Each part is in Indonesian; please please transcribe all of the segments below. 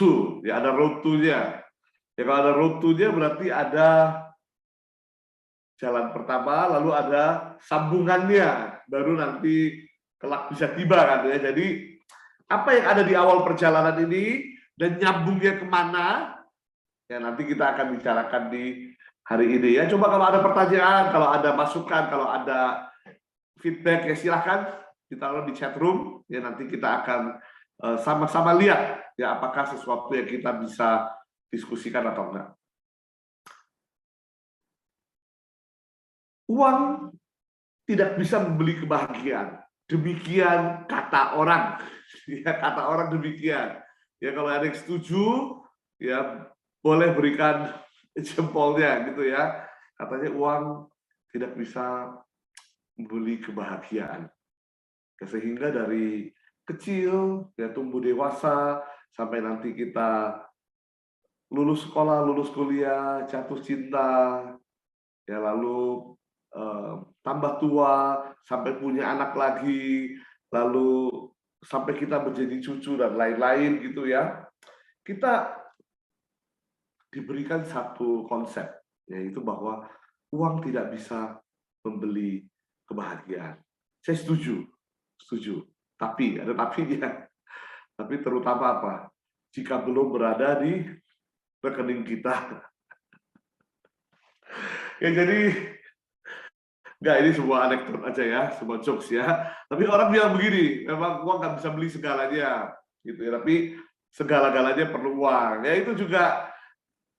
to, ya ada road to-nya. Ya kalau ada road to-nya berarti ada jalan pertama, lalu ada sambungannya, baru nanti kelak bisa tiba kan ya. Jadi apa yang ada di awal perjalanan ini dan nyambungnya kemana, ya nanti kita akan bicarakan di hari ini ya. Coba kalau ada pertanyaan, kalau ada masukan, kalau ada feedback ya silahkan ditaruh di chat room ya, nanti kita akan sama-sama lihat ya apakah sesuatu yang kita bisa diskusikan atau enggak. Uang tidak bisa membeli kebahagiaan. Demikian kata orang. Ya, kata orang demikian. Ya kalau ada yang setuju, ya boleh berikan jempolnya gitu ya. Katanya uang tidak bisa membeli kebahagiaan. Ya, sehingga dari kecil ya tumbuh dewasa sampai nanti kita lulus sekolah, lulus kuliah, jatuh cinta, ya lalu tambah tua sampai punya anak lagi, lalu sampai kita menjadi cucu dan lain-lain gitu ya. Kita diberikan satu konsep, yaitu bahwa uang tidak bisa membeli kebahagiaan. Saya setuju, setuju. Tapi ada tapinya. Tapi terutama apa? Jika belum berada di rekening kita. Ya jadi enggak, ini sebuah anekdot aja ya, sebuah jokes ya. Tapi orang bilang begini, memang uang nggak bisa beli segalanya, gitu ya. Tapi segala-galanya perlu uang. Ya itu juga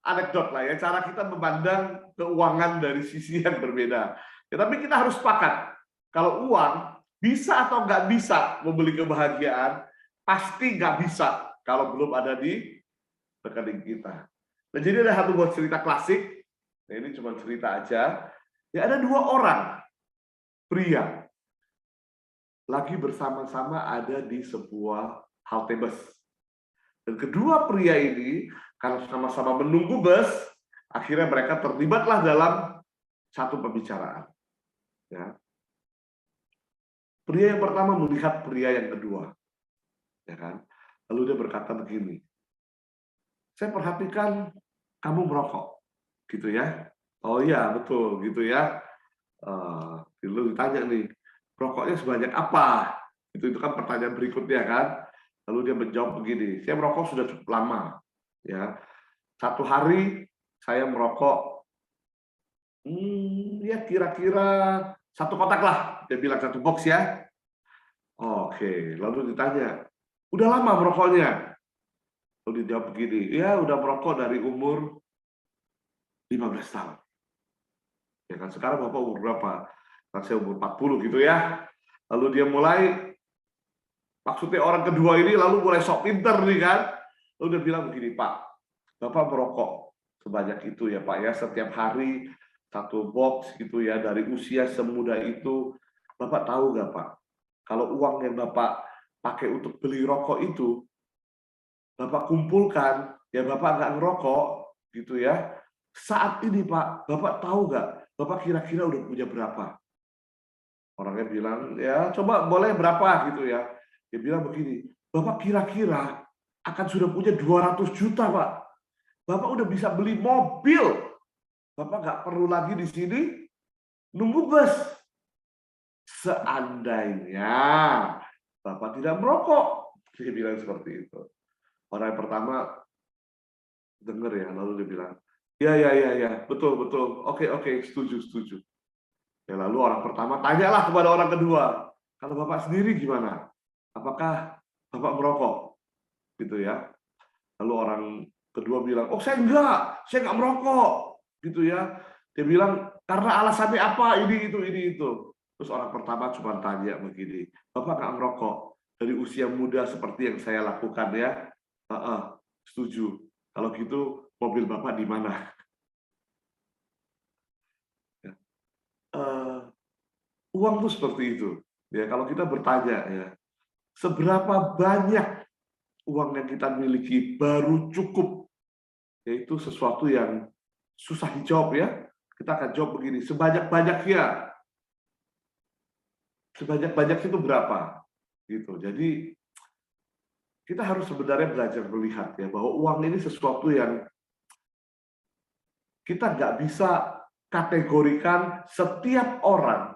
anekdot lah ya. Cara kita memandang keuangan dari sisi yang berbeda. Ya, tapi kita harus sepakat kalau uang bisa atau nggak bisa membeli kebahagiaan, pasti nggak bisa kalau belum ada di rekening kita. Nah, jadi ada satu buah cerita klasik. Nah, ini cuma cerita aja. Ya ada dua orang pria lagi bersama-sama ada di sebuah halte bus. Dan kedua pria ini karena sama-sama menunggu bus, akhirnya mereka terlibatlah dalam satu pembicaraan. Ya. Pria yang pertama melihat pria yang kedua, ya kan? Lalu dia berkata begini, saya perhatikan kamu merokok, gitu ya? Oh iya betul, gitu ya. Lalu ditanya nih, rokoknya sebanyak apa? Itu kan pertanyaan berikutnya kan. Lalu dia menjawab begini, saya merokok sudah cukup lama. Ya, satu hari saya merokok, ya kira-kira satu kotak lah. Dia bilang satu box ya. Oke, lalu ditanya, udah lama merokoknya? Lalu dijawab begini, ya udah merokok dari umur 15 tahun. Ya kan sekarang Bapak umur berapa? Kan saya umur 40 gitu ya. Lalu dia mulai, maksudnya orang kedua ini lalu mulai sok pinter nih kan. Lalu dia bilang begini, Pak, Bapak merokok sebanyak itu ya Pak ya, setiap hari satu box gitu ya, dari usia semuda itu. Bapak tahu nggak Pak, kalau uang yang Bapak pakai untuk beli rokok itu, Bapak kumpulkan, ya Bapak nggak ngerokok gitu ya. Saat ini Pak, Bapak tahu nggak, Bapak kira-kira udah punya berapa? Orangnya bilang, ya coba boleh berapa gitu ya. Dia bilang begini, Bapak kira-kira akan sudah punya 200 juta Pak. Bapak udah bisa beli mobil. Bapak nggak perlu lagi di sini nunggu bus. Seandainya Bapak tidak merokok. Dia bilang seperti itu. Orang yang pertama dengar ya, lalu dia bilang, ya, betul, oke, setuju. Ya, lalu orang pertama tanyalah kepada orang kedua, kalau Bapak sendiri gimana? Apakah Bapak merokok? Gitu ya. Lalu orang kedua bilang, oh saya nggak merokok. Gitu ya. Dia bilang, karena alasannya apa? Ini, itu. Terus orang pertama cuma tanya begini, Bapak nggak merokok? Dari usia muda seperti yang saya lakukan ya? Setuju. Kalau gitu, mobil Bapak di mana? Uang tuh seperti itu. Ya, kalau kita bertanya ya, seberapa banyak uang yang kita miliki baru cukup, yaitu sesuatu yang susah dijawab ya. Kita akan jawab begini, sebanyak-banyaknya. Sebanyak-banyaknya itu berapa? Gitu. Jadi kita harus sebenarnya belajar melihat ya bahwa uang ini sesuatu yang kita nggak bisa kategorikan setiap orang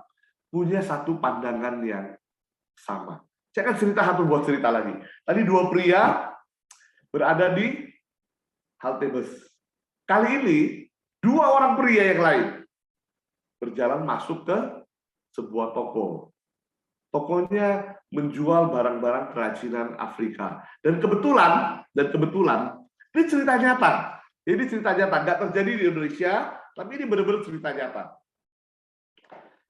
punya satu pandangan yang sama. Saya akan cerita satu buah cerita lagi. Tadi dua pria berada di halte bus. Kali ini dua orang pria yang lain berjalan masuk ke sebuah toko. Tokonya menjual barang-barang kerajinan Afrika. Dan kebetulan ini cerita nyata. Ini cerita nyata, nggak terjadi di Indonesia, tapi ini benar-benar cerita nyata.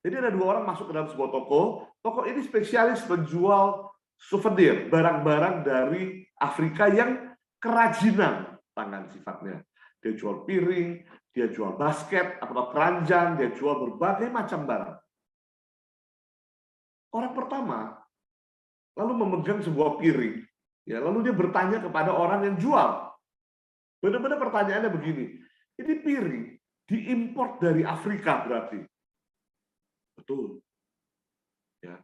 Jadi ada dua orang masuk ke dalam sebuah toko. Toko ini spesialis menjual souvenir, barang-barang dari Afrika yang kerajinan tangan sifatnya. Dia jual piring, dia jual basket atau keranjang, dia jual berbagai macam barang. Orang pertama lalu memegang sebuah piring, ya, lalu dia bertanya kepada orang yang jual. Benar-benar pertanyaannya begini, ini piring diimpor dari Afrika berarti? Betul. Ya.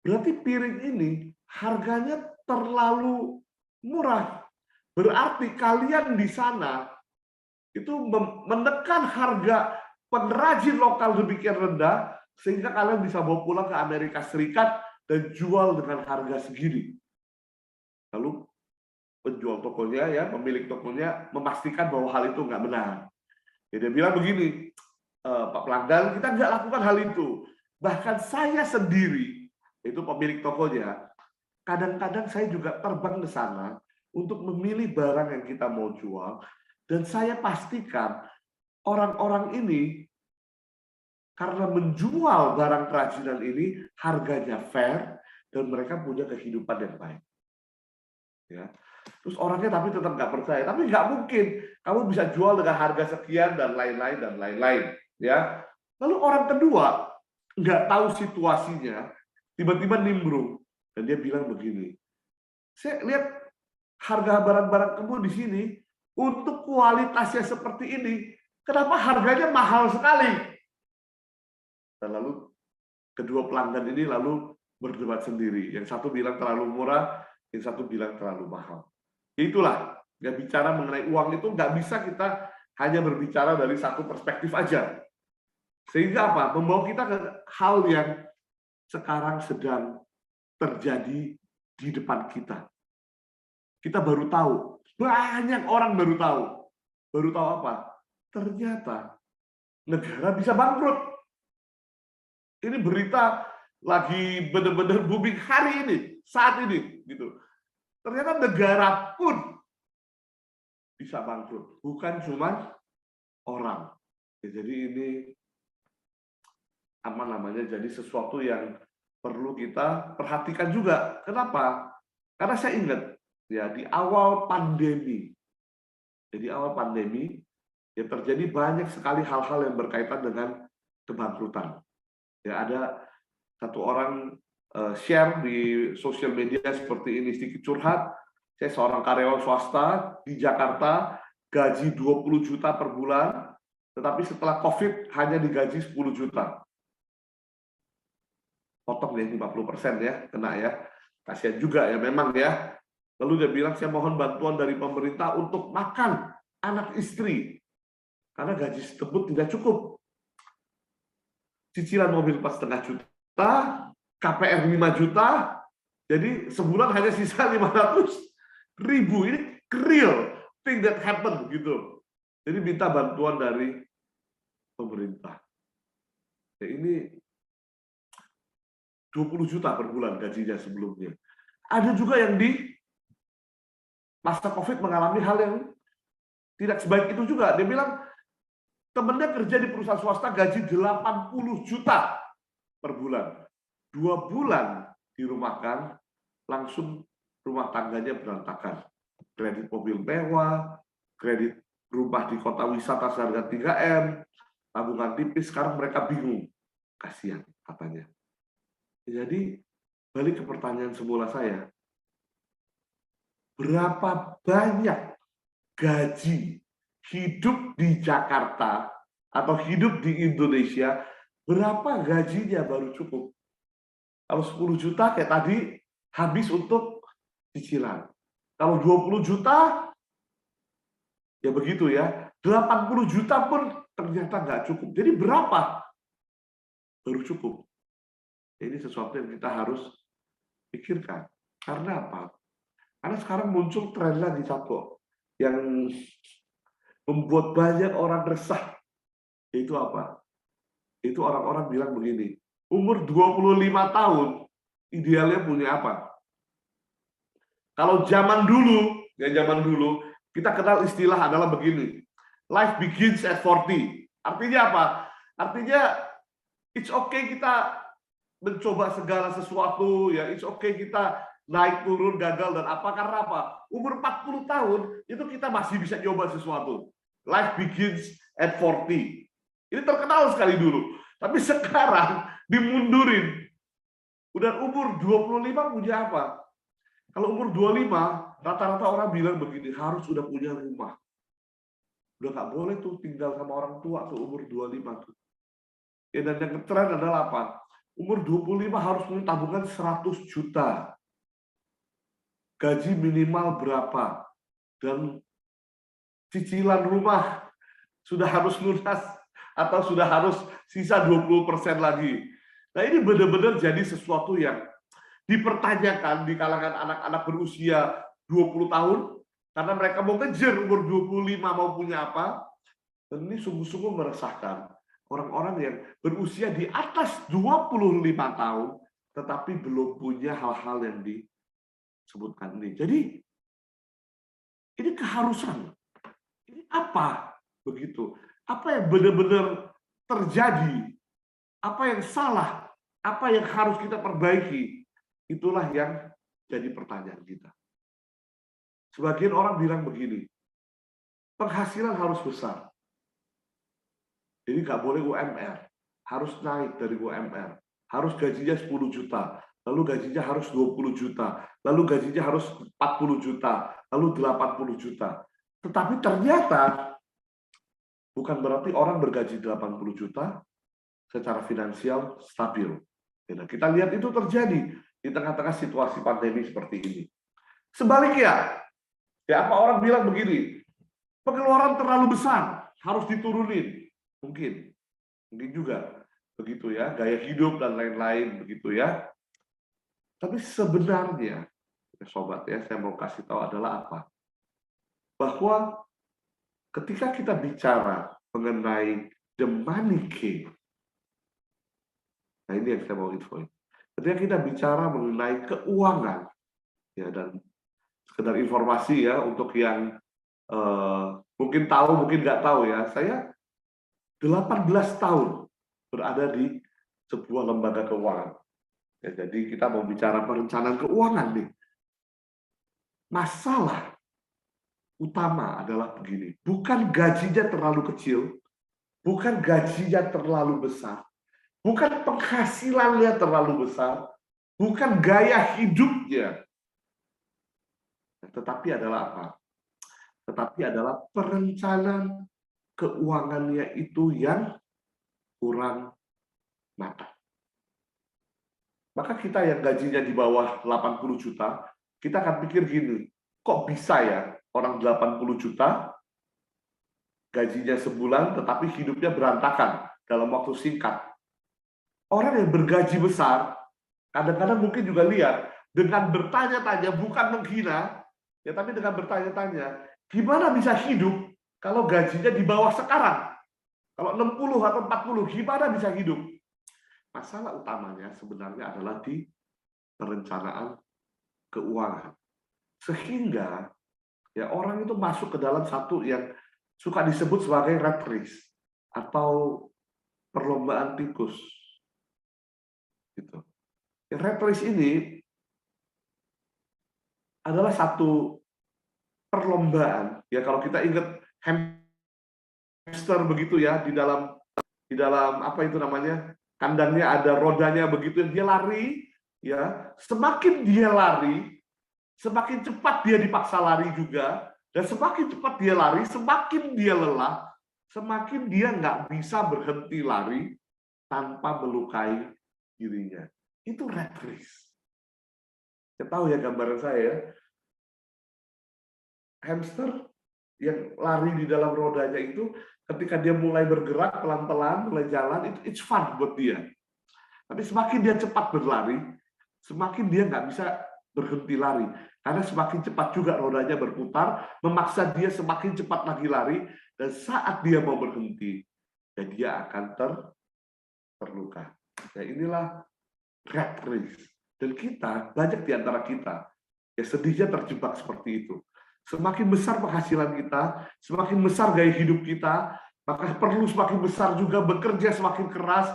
Berarti piring ini harganya terlalu murah. Berarti kalian di sana itu menekan harga pengrajin lokal demikian rendah sehingga kalian bisa bawa pulang ke Amerika Serikat dan jual dengan harga segini. Lalu penjual tokonya, ya, pemilik tokonya memastikan bahwa hal itu nggak benar. Ya, dia bilang begini, Pak pelanggan, kita nggak lakukan hal itu. Bahkan saya sendiri, itu pemilik tokonya, kadang-kadang saya juga terbang ke sana untuk memilih barang yang kita mau jual, dan saya pastikan orang-orang ini karena menjual barang kerajinan ini harganya fair dan mereka punya kehidupan yang baik. Ya. Terus orangnya tapi tetap nggak percaya. Tapi nggak mungkin kamu bisa jual dengan harga sekian dan lain-lain. Ya. Lalu orang kedua nggak tahu situasinya, tiba-tiba nimbrung dan dia bilang begini, saya lihat harga barang-barang kamu di sini untuk kualitasnya seperti ini, kenapa harganya mahal sekali? Dan lalu kedua pelanggan ini lalu berdebat sendiri. Yang satu bilang terlalu murah, yang satu bilang terlalu mahal. Itulah, nggak bicara mengenai uang itu nggak bisa kita hanya berbicara dari satu perspektif aja. Sehingga apa? Membawa kita ke hal yang sekarang sedang terjadi di depan kita. Kita baru tahu, banyak orang baru tahu. Baru tahu apa? Ternyata negara bisa bangkrut. Ini berita lagi benar-benar booming hari ini, saat ini, gitu. Ternyata negara pun bisa bangkrut, bukan cuma orang. Ya, jadi ini apa namanya? Jadi sesuatu yang perlu kita perhatikan juga. Kenapa? Karena saya ingat ya di awal pandemi. Jadi awal pandemi ya terjadi banyak sekali hal-hal yang berkaitan dengan kebangkrutan. Ya, ada satu orang share di sosial media seperti ini, sedikit curhat. Saya seorang karyawan swasta di Jakarta, gaji 20 juta per bulan, tetapi setelah COVID hanya digaji 10 juta. Potong deh 50% ya, kena ya. Kasihan juga ya memang ya. Lalu dia bilang, saya mohon bantuan dari pemerintah untuk makan anak istri. Karena gaji tersebut tidak cukup. Cicilan mobil 4,5 juta, KPR 5 juta, jadi sebulan hanya sisa 500.000. Ini real thing that happen gitu. Jadi minta bantuan dari pemerintah. Ya, ini 20 juta per bulan gajinya sebelumnya. Ada juga yang di masa COVID mengalami hal yang tidak sebaik itu juga. Dia bilang temennya kerja di perusahaan swasta gaji 80 juta per bulan. 2 bulan dirumahkan, langsung rumah tangganya berantakan. Kredit mobil mewah, kredit rumah di kota wisata seharga 3M, tabungan tipis, sekarang mereka bingung. Kasihan katanya. Jadi balik ke pertanyaan semula saya, berapa banyak gaji hidup di Jakarta atau hidup di Indonesia, berapa gajinya baru cukup? Kalau 10 juta kayak tadi habis untuk cicilan. Kalau 20 juta, ya begitu ya. 80 juta pun ternyata nggak cukup. Jadi berapa baru cukup? Ini sesuatu yang kita harus pikirkan. Karena apa? Karena sekarang muncul tren lagi, Cako, yang membuat banyak orang resah. Itu apa? Itu orang-orang bilang begini, umur 25 tahun, idealnya punya apa? Kalau zaman dulu, kita kenal istilah adalah begini, life begins at 40. Artinya apa? Artinya, it's okay kita mencoba segala sesuatu, ya, it's okay kita naik turun, gagal, dan apa, karena apa? Umur 40 tahun, itu kita masih bisa coba sesuatu. Life begins at 40. Ini terkenal sekali dulu. Tapi sekarang dimundurin. Udah umur 25 punya apa? Kalau umur 25, rata-rata orang bilang begini, harus udah punya rumah. Udah nggak boleh tuh tinggal sama orang tua tuh umur 25 tuh. Ya, dan yang keren adalah apa? Umur 25 harus punya tabungan 100 juta. Gaji minimal berapa? Dan cicilan rumah sudah harus lunas atau sudah harus sisa 20% lagi. Nah, ini benar-benar jadi sesuatu yang dipertanyakan di kalangan anak-anak berusia 20 tahun karena mereka mau ngejar umur 25 mau punya apa. Dan ini sungguh-sungguh meresahkan orang-orang yang berusia di atas 25 tahun tetapi belum punya hal-hal yang disebutkan ini. Jadi ini keharusan. Ini apa begitu? Apa yang benar-benar terjadi? Apa yang salah? Apa yang harus kita perbaiki? Itulah yang jadi pertanyaan kita. Sebagian orang bilang begini, penghasilan harus besar. Jadi nggak boleh UMR, harus naik dari UMR. Harus gajinya 10 juta, lalu gajinya harus 20 juta, lalu gajinya harus 40 juta, lalu 80 juta. Tetapi ternyata bukan berarti orang bergaji 80 juta secara finansial stabil. Nah, kita lihat itu terjadi di tengah-tengah situasi pandemi seperti ini. Sebaliknya, ya apa orang bilang begini, pengeluaran terlalu besar, harus diturunin. Mungkin juga begitu ya, gaya hidup dan lain-lain begitu ya. Tapi sebenarnya, sobat ya, saya mau kasih tahu adalah apa? Bahwa ketika kita bicara mengenai the money game, nah ini yang saya mau infoin. Ketika kita bicara mengenai keuangan, ya, dan sekedar informasi ya untuk yang mungkin tahu, mungkin nggak tahu ya, saya 18 tahun berada di sebuah lembaga keuangan. Ya, jadi kita mau bicara perencanaan keuangan nih. Masalah utama adalah begini, bukan gajinya terlalu kecil, bukan gajinya terlalu besar, bukan penghasilannya terlalu besar, bukan gaya hidupnya, tetapi adalah apa? Tetapi adalah perencanaan keuangannya itu yang kurang matang. Maka kita yang gajinya di bawah 80 juta, kita akan pikir gini, kok bisa ya orang 80 juta gajinya sebulan tetapi hidupnya berantakan dalam waktu singkat. Orang yang bergaji besar, kadang-kadang mungkin juga lihat, dengan bertanya-tanya, bukan menghina, ya tapi dengan bertanya-tanya, gimana bisa hidup kalau gajinya di bawah sekarang? Kalau 60 atau 40, gimana bisa hidup? Masalah utamanya sebenarnya adalah di perencanaan keuangan. Sehingga ya orang itu masuk ke dalam satu yang suka disebut sebagai rat race atau perlombaan tikus. Gitu. Ya, rat race ini adalah satu perlombaan. Ya kalau kita ingat hamster begitu ya di dalam apa itu namanya? Kandangnya ada rodanya begitu, dia lari, ya semakin dia lari, semakin cepat dia dipaksa lari juga, dan semakin cepat dia lari, semakin dia lelah, semakin dia nggak bisa berhenti lari tanpa melukai dirinya. Itu rat race. Saya tahu ya gambaran saya ya. Hamster yang lari di dalam rodanya itu, ketika dia mulai bergerak pelan-pelan, mulai jalan, itu it's fun buat dia. Tapi semakin dia cepat berlari, semakin dia nggak bisa berhenti lari. Karena semakin cepat juga rodanya berputar, memaksa dia semakin cepat lagi lari, dan saat dia mau berhenti, ya dia akan terluka. Ya inilah rat race. Dan kita, banyak di antara kita, ya sedihnya terjebak seperti itu. Semakin besar penghasilan kita, semakin besar gaya hidup kita, maka perlu semakin besar juga bekerja semakin keras,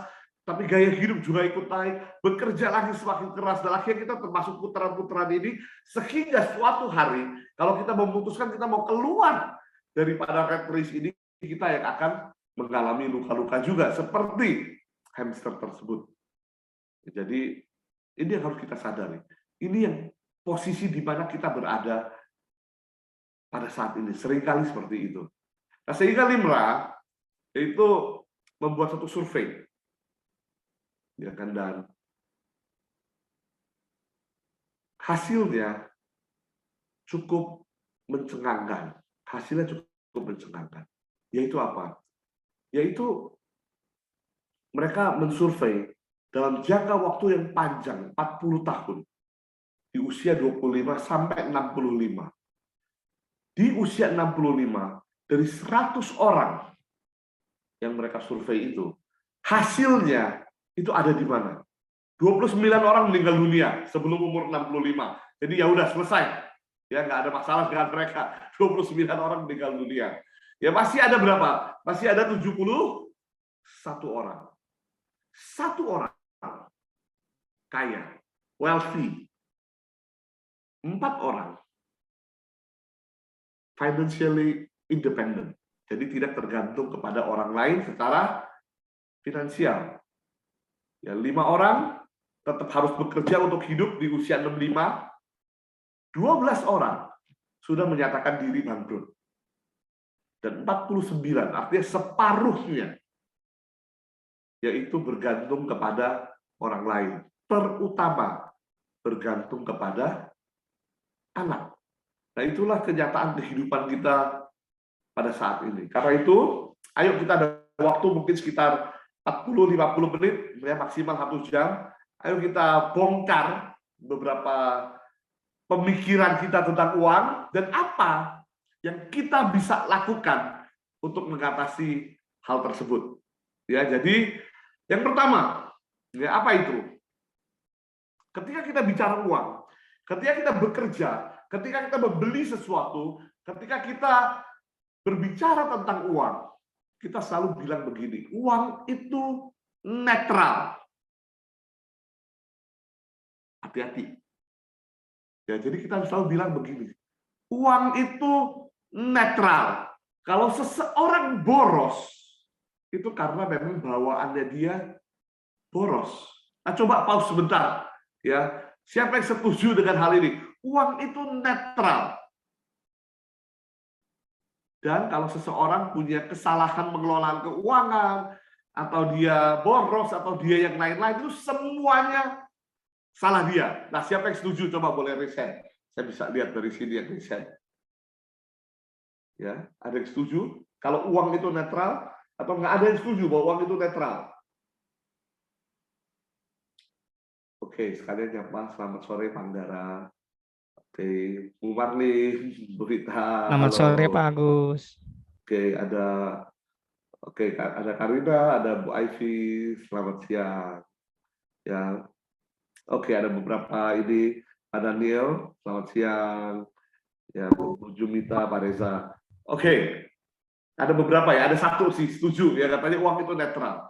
tapi gaya hidup juga ikut naik, bekerja lagi semakin keras, dan akhirnya kita termasuk putaran-putaran ini, sehingga suatu hari, kalau kita memutuskan kita mau keluar daripada rat race ini, kita yang akan mengalami luka-luka juga, seperti hamster tersebut. Jadi, ini yang harus kita sadari. Ini yang posisi di mana kita berada pada saat ini. Seringkali seperti itu. Nah, sehingga Limra itu membuat satu survei. Ya kan, dan hasilnya cukup mencengangkan. Hasilnya cukup mencengangkan. Yaitu apa? Yaitu mereka mensurvei dalam jangka waktu yang panjang, 40 tahun. Di usia 25 sampai 65. Di usia 65, dari 100 orang yang mereka survei itu, hasilnya itu ada di mana? 29 orang meninggal dunia sebelum umur 65. Jadi ya udah selesai. Ya nggak ada masalah dengan mereka. 29 orang meninggal dunia. Ya masih ada berapa? Masih ada 71 orang. Satu orang kaya, wealthy. 4 orang financially independent. Jadi tidak tergantung kepada orang lain secara finansial. Ya, 5 orang tetap harus bekerja untuk hidup di usia 65. 12 orang sudah menyatakan diri bangkrut. Dan 49, artinya separuhnya, yaitu bergantung kepada orang lain. Terutama bergantung kepada anak. Nah, itulah kenyataan kehidupan kita pada saat ini. Karena itu, ayo kita ada waktu mungkin sekitar 40-50 menit, ya maksimal 1 jam. Ayo kita bongkar beberapa pemikiran kita tentang uang dan apa yang kita bisa lakukan untuk mengatasi hal tersebut. Ya, jadi yang pertama, ya apa itu? Ketika kita bicara uang, ketika kita bekerja, ketika kita membeli sesuatu, ketika kita berbicara tentang uang, kita selalu bilang begini, uang itu netral. Hati-hati. Ya, jadi kita selalu bilang begini, uang itu netral. Kalau seseorang boros, itu karena memang bawaannya dia boros. Nah, coba pause sebentar. Ya, siapa yang setuju dengan hal ini? Uang itu netral. Dan kalau seseorang punya kesalahan pengelolaan keuangan, atau dia boros, atau dia yang lain-lain, itu semuanya salah dia. Nah, siapa yang setuju? Coba boleh reset. Saya bisa lihat dari sini yang reset. Ya, ada yang setuju? Kalau uang itu netral, atau nggak ada yang setuju bahwa uang itu netral? Oke, sekalian nyapa. Selamat sore, Panggara. Oke, Bu Marlin, Bu Rita, Selamat sore halo. Pak Agus. Oke, ada Karina, ada Bu Ivy, selamat siang. Ya, oke, ada beberapa ini, ada Neil, selamat siang. Ya, Bu Jumita, Pak Reza. Oke, ada beberapa ya, ada satu sih setuju ya, katanya uang itu netral.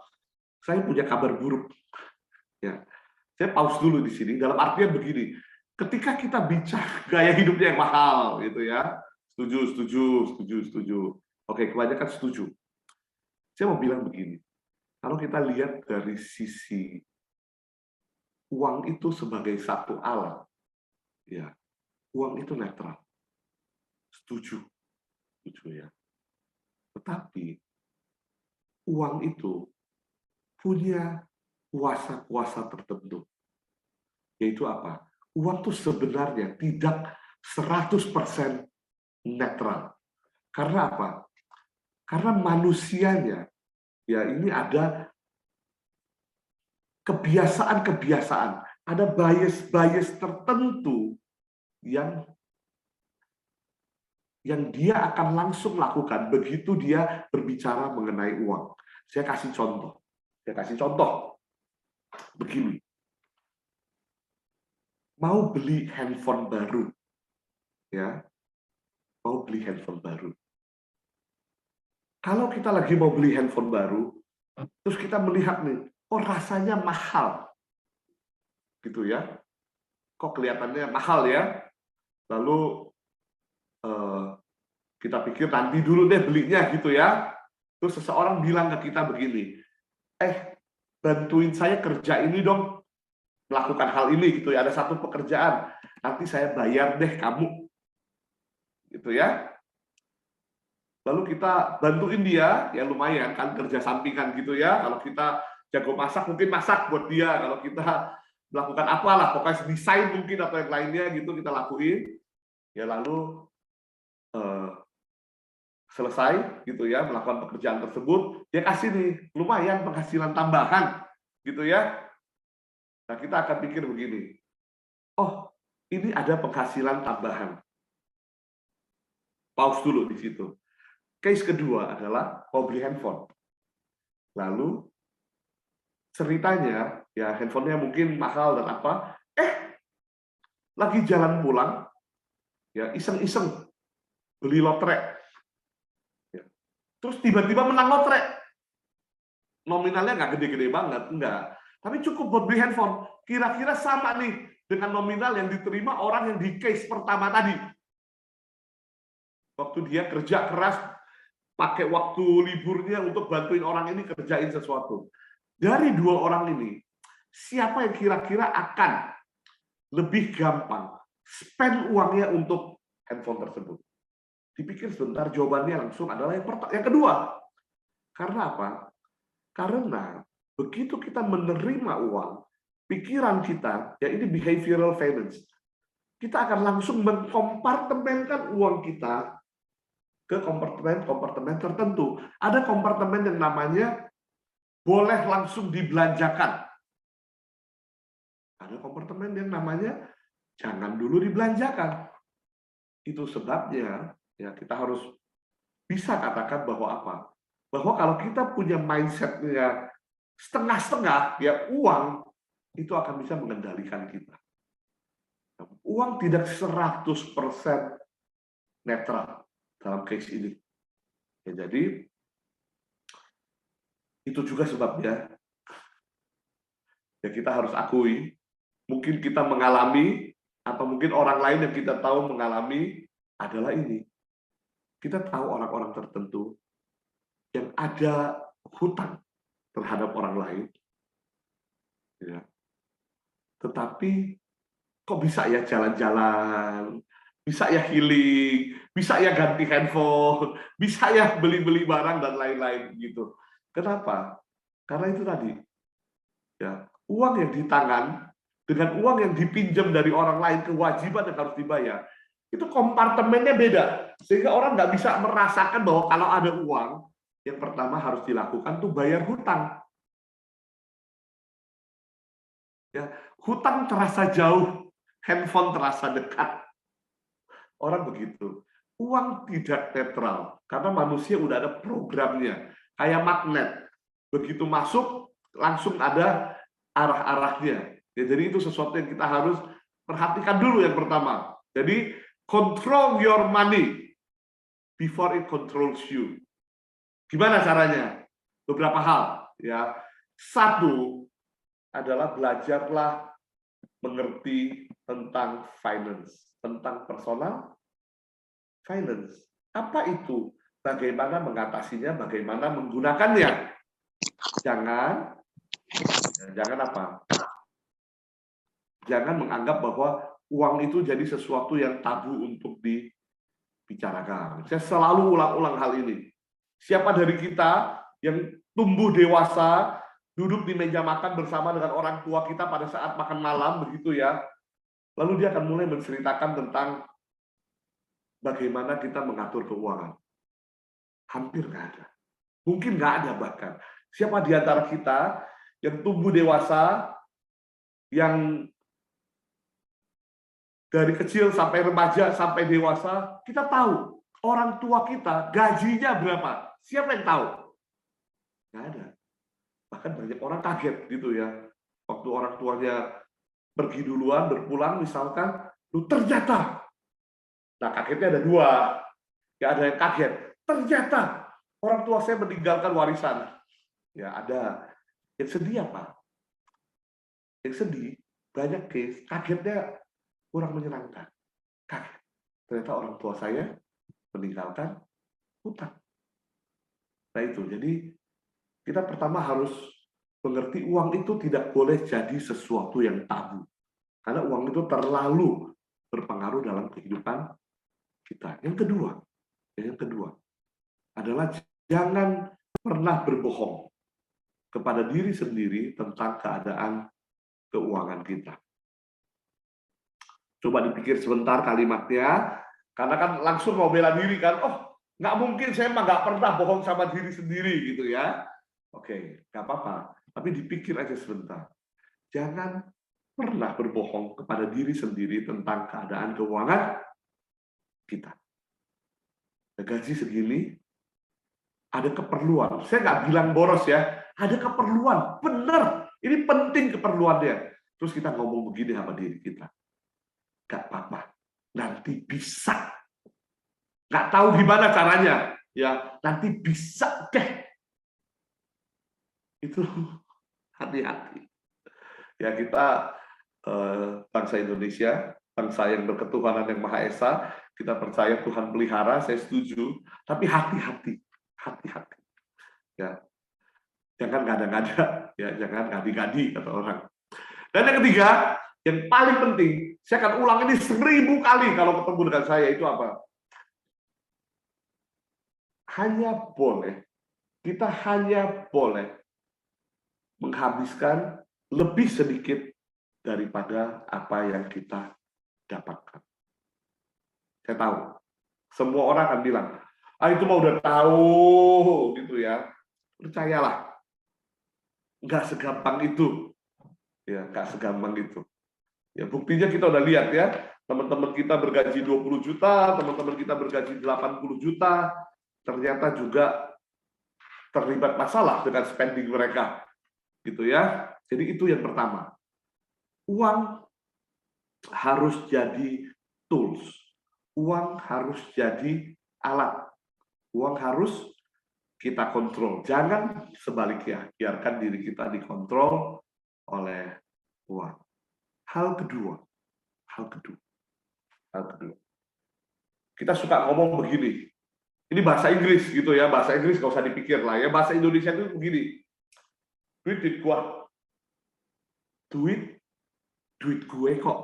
Saya punya kabar buruk. Ya, saya pause dulu di sini. Dalam artian begini, ketika kita bicara gaya hidupnya yang mahal, gitu ya, setuju. Oke, kebanyakan setuju. Saya mau bilang begini, kalau kita lihat dari sisi uang itu sebagai satu alat, ya, uang itu netral. Setuju ya. Tetapi uang itu punya kuasa-kuasa tertentu. Yaitu apa? uang tuh sebenarnya tidak 100% netral. Karena apa? Karena manusianya, ya ini ada kebiasaan-kebiasaan, ada bias-bias tertentu yang dia akan langsung lakukan begitu dia berbicara mengenai uang. Saya kasih contoh. Begini. Mau beli handphone baru. Ya. Mau beli handphone baru. Kalau kita lagi mau beli handphone baru, terus kita melihat nih, oh rasanya mahal. Gitu ya. Kok kelihatannya mahal ya? Lalu kita pikir nanti dulu deh belinya gitu ya. Terus seseorang bilang ke kita begini, bantuin saya kerja ini dong, melakukan hal ini gitu ya. Ada satu pekerjaan, nanti saya bayar deh kamu, gitu ya. Lalu kita bantuin dia, ya lumayan kan kerja sampingan gitu ya. Kalau kita jago masak, mungkin masak buat dia. Kalau kita melakukan apalah, pokoknya desain mungkin atau yang lainnya gitu kita lakuin. Ya lalu selesai gitu ya melakukan pekerjaan tersebut, dia kasih nih lumayan penghasilan tambahan gitu ya. Nah kita akan pikir begini, oh ini ada penghasilan tambahan. Pause dulu di situ. Case kedua adalah mau beli handphone. Lalu ceritanya ya handphonenya mungkin mahal dan apa, lagi jalan pulang ya iseng-iseng beli lotre. Terus tiba-tiba menang lotre. Nominalnya nggak gede-gede banget, enggak. Tapi cukup buat beli handphone. Kira-kira sama nih dengan nominal yang diterima orang yang di case pertama tadi. Waktu dia kerja keras, pakai waktu liburnya untuk bantuin orang ini kerjain sesuatu. Dari dua orang ini, siapa yang kira-kira akan lebih gampang spend uangnya untuk handphone tersebut? Dipikir sebentar, jawabannya langsung adalah yang kedua. Karena apa? Karena begitu kita menerima uang, pikiran kita, ya ini behavioral finance, kita akan langsung mengkompartemenkan uang kita ke kompartemen-kompartemen tertentu. Ada kompartemen yang namanya boleh langsung dibelanjakan. Ada kompartemen yang namanya jangan dulu dibelanjakan. Itu sebabnya ya kita harus bisa katakan bahwa apa? Bahwa kalau kita punya mindset-nya setengah-setengah, ya uang itu akan bisa mengendalikan kita. Uang tidak 100% netral dalam case ini. Ya, jadi itu juga sebabnya ya kita harus akui, mungkin kita mengalami atau mungkin orang lain yang kita tahu mengalami adalah ini. Kita tahu orang-orang tertentu yang ada hutang terhadap orang lain, ya. Tetapi kok bisa ya jalan-jalan, bisa ya healing, bisa ya ganti handphone, bisa ya beli-beli barang dan lain-lain gitu. Kenapa? Karena itu tadi, ya uang yang di tangan dengan uang yang dipinjam dari orang lain, kewajiban yang harus dibayar, itu kompartemennya beda, sehingga orang nggak bisa merasakan bahwa kalau ada uang, yang pertama harus dilakukan tuh bayar hutang. Ya, hutang terasa jauh, handphone terasa dekat. Orang begitu. Uang tidak netral, karena manusia udah ada programnya, kayak magnet. Begitu masuk, langsung ada arah-arahnya. Ya, jadi itu sesuatu yang kita harus perhatikan dulu yang pertama. Jadi, control your money before it controls you. Gimana caranya? Beberapa hal. Ya, satu adalah belajarlah mengerti tentang finance, tentang personal finance. Apa itu? Bagaimana mengatasinya, bagaimana menggunakannya. Jangan apa? Jangan menganggap bahwa uang itu jadi sesuatu yang tabu untuk dibicarakan. Saya selalu ulang-ulang hal ini. Siapa dari kita yang tumbuh dewasa, duduk di meja makan bersama dengan orang tua kita pada saat makan malam, begitu ya, Lalu dia akan mulai menceritakan tentang bagaimana kita mengatur keuangan. Hampir nggak ada. Mungkin nggak ada bahkan. Siapa di antara kita yang tumbuh dewasa, yang dari kecil sampai remaja, sampai dewasa, kita tahu orang tua kita gajinya berapa. Siapa yang tahu? Nggak ada. Bahkan banyak orang kaget gitu ya. Waktu orang tuanya pergi duluan, berpulang misalkan, lu ternyata. Nah kagetnya ada dua. Ya ada yang kaget. Ternyata orang tua saya meninggalkan warisan. Ya ada. Yang sedih apa? Yang sedih, banyak case, kagetnya kurang menyenangkan. Kaget. Ternyata orang tua saya meninggalkan hutang. Nah itu, jadi kita pertama harus mengerti uang itu tidak boleh jadi sesuatu yang tabu. Karena uang itu terlalu berpengaruh dalam kehidupan kita. Yang kedua adalah jangan pernah berbohong kepada diri sendiri tentang keadaan keuangan kita. Coba dipikir sebentar kalimatnya, karena kan langsung mau bela diri kan, oh nggak mungkin saya mah nggak pernah bohong sama diri sendiri gitu ya. Oke, nggak apa-apa, tapi dipikir aja sebentar. Jangan pernah berbohong kepada diri sendiri tentang keadaan keuangan kita. Gaji segini, ada keperluan. Saya nggak bilang boros ya, ada keperluan. Benar, ini penting keperluannya. Terus kita ngomong begini sama diri kita. Nggak apa-apa, nanti bisa. Nggak tahu gimana caranya, ya nanti bisa deh. Itu hati-hati. Ya kita bangsa Indonesia, bangsa yang berketuhanan yang Maha Esa, kita percaya Tuhan pelihara, saya setuju. Tapi hati-hati, hati-hati. Ya, jangan ngada-ngada, ya jangan ngadi-ngadi kata orang. Dan yang ketiga, yang paling penting, saya akan ulang ini 1000 kali kalau ketemu dengan saya, itu apa? Kita hanya boleh menghabiskan lebih sedikit daripada apa yang kita dapatkan. Saya tahu, semua orang akan bilang, itu mah udah tahu, gitu ya. Percayalah, nggak segampang itu. Ya, nggak segampang itu. Ya, buktinya kita udah lihat ya, teman-teman kita bergaji 20 juta, teman-teman kita bergaji 80 juta, ternyata juga terlibat masalah dengan spending mereka. Gitu ya. Jadi itu yang pertama. Uang harus jadi tools. Uang harus jadi alat. Uang harus kita kontrol. Jangan sebaliknya, biarkan diri kita dikontrol oleh uang. Hal kedua. Kita suka ngomong begini. Ini bahasa Inggris gitu ya, bahasa Inggris nggak usah dipikir lah ya. Bahasa Indonesia itu begini. Duit gua. Duit gue kok.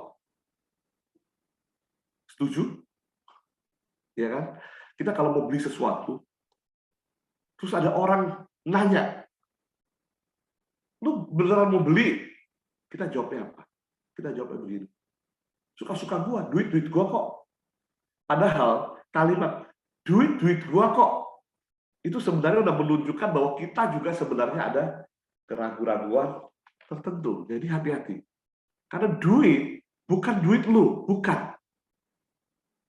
Setuju? Ya kan? Kita kalau mau beli sesuatu, terus ada orang nanya, lu beneran mau beli? Kita jawabnya apa? Kita jawabnya begini. Suka-suka gua, duit gua kok. Padahal kalimat duit gua kok itu sebenarnya udah menunjukkan bahwa kita juga sebenarnya ada keraguan-keraguan tertentu. Jadi hati-hati. Karena duit bukan duit lu, bukan.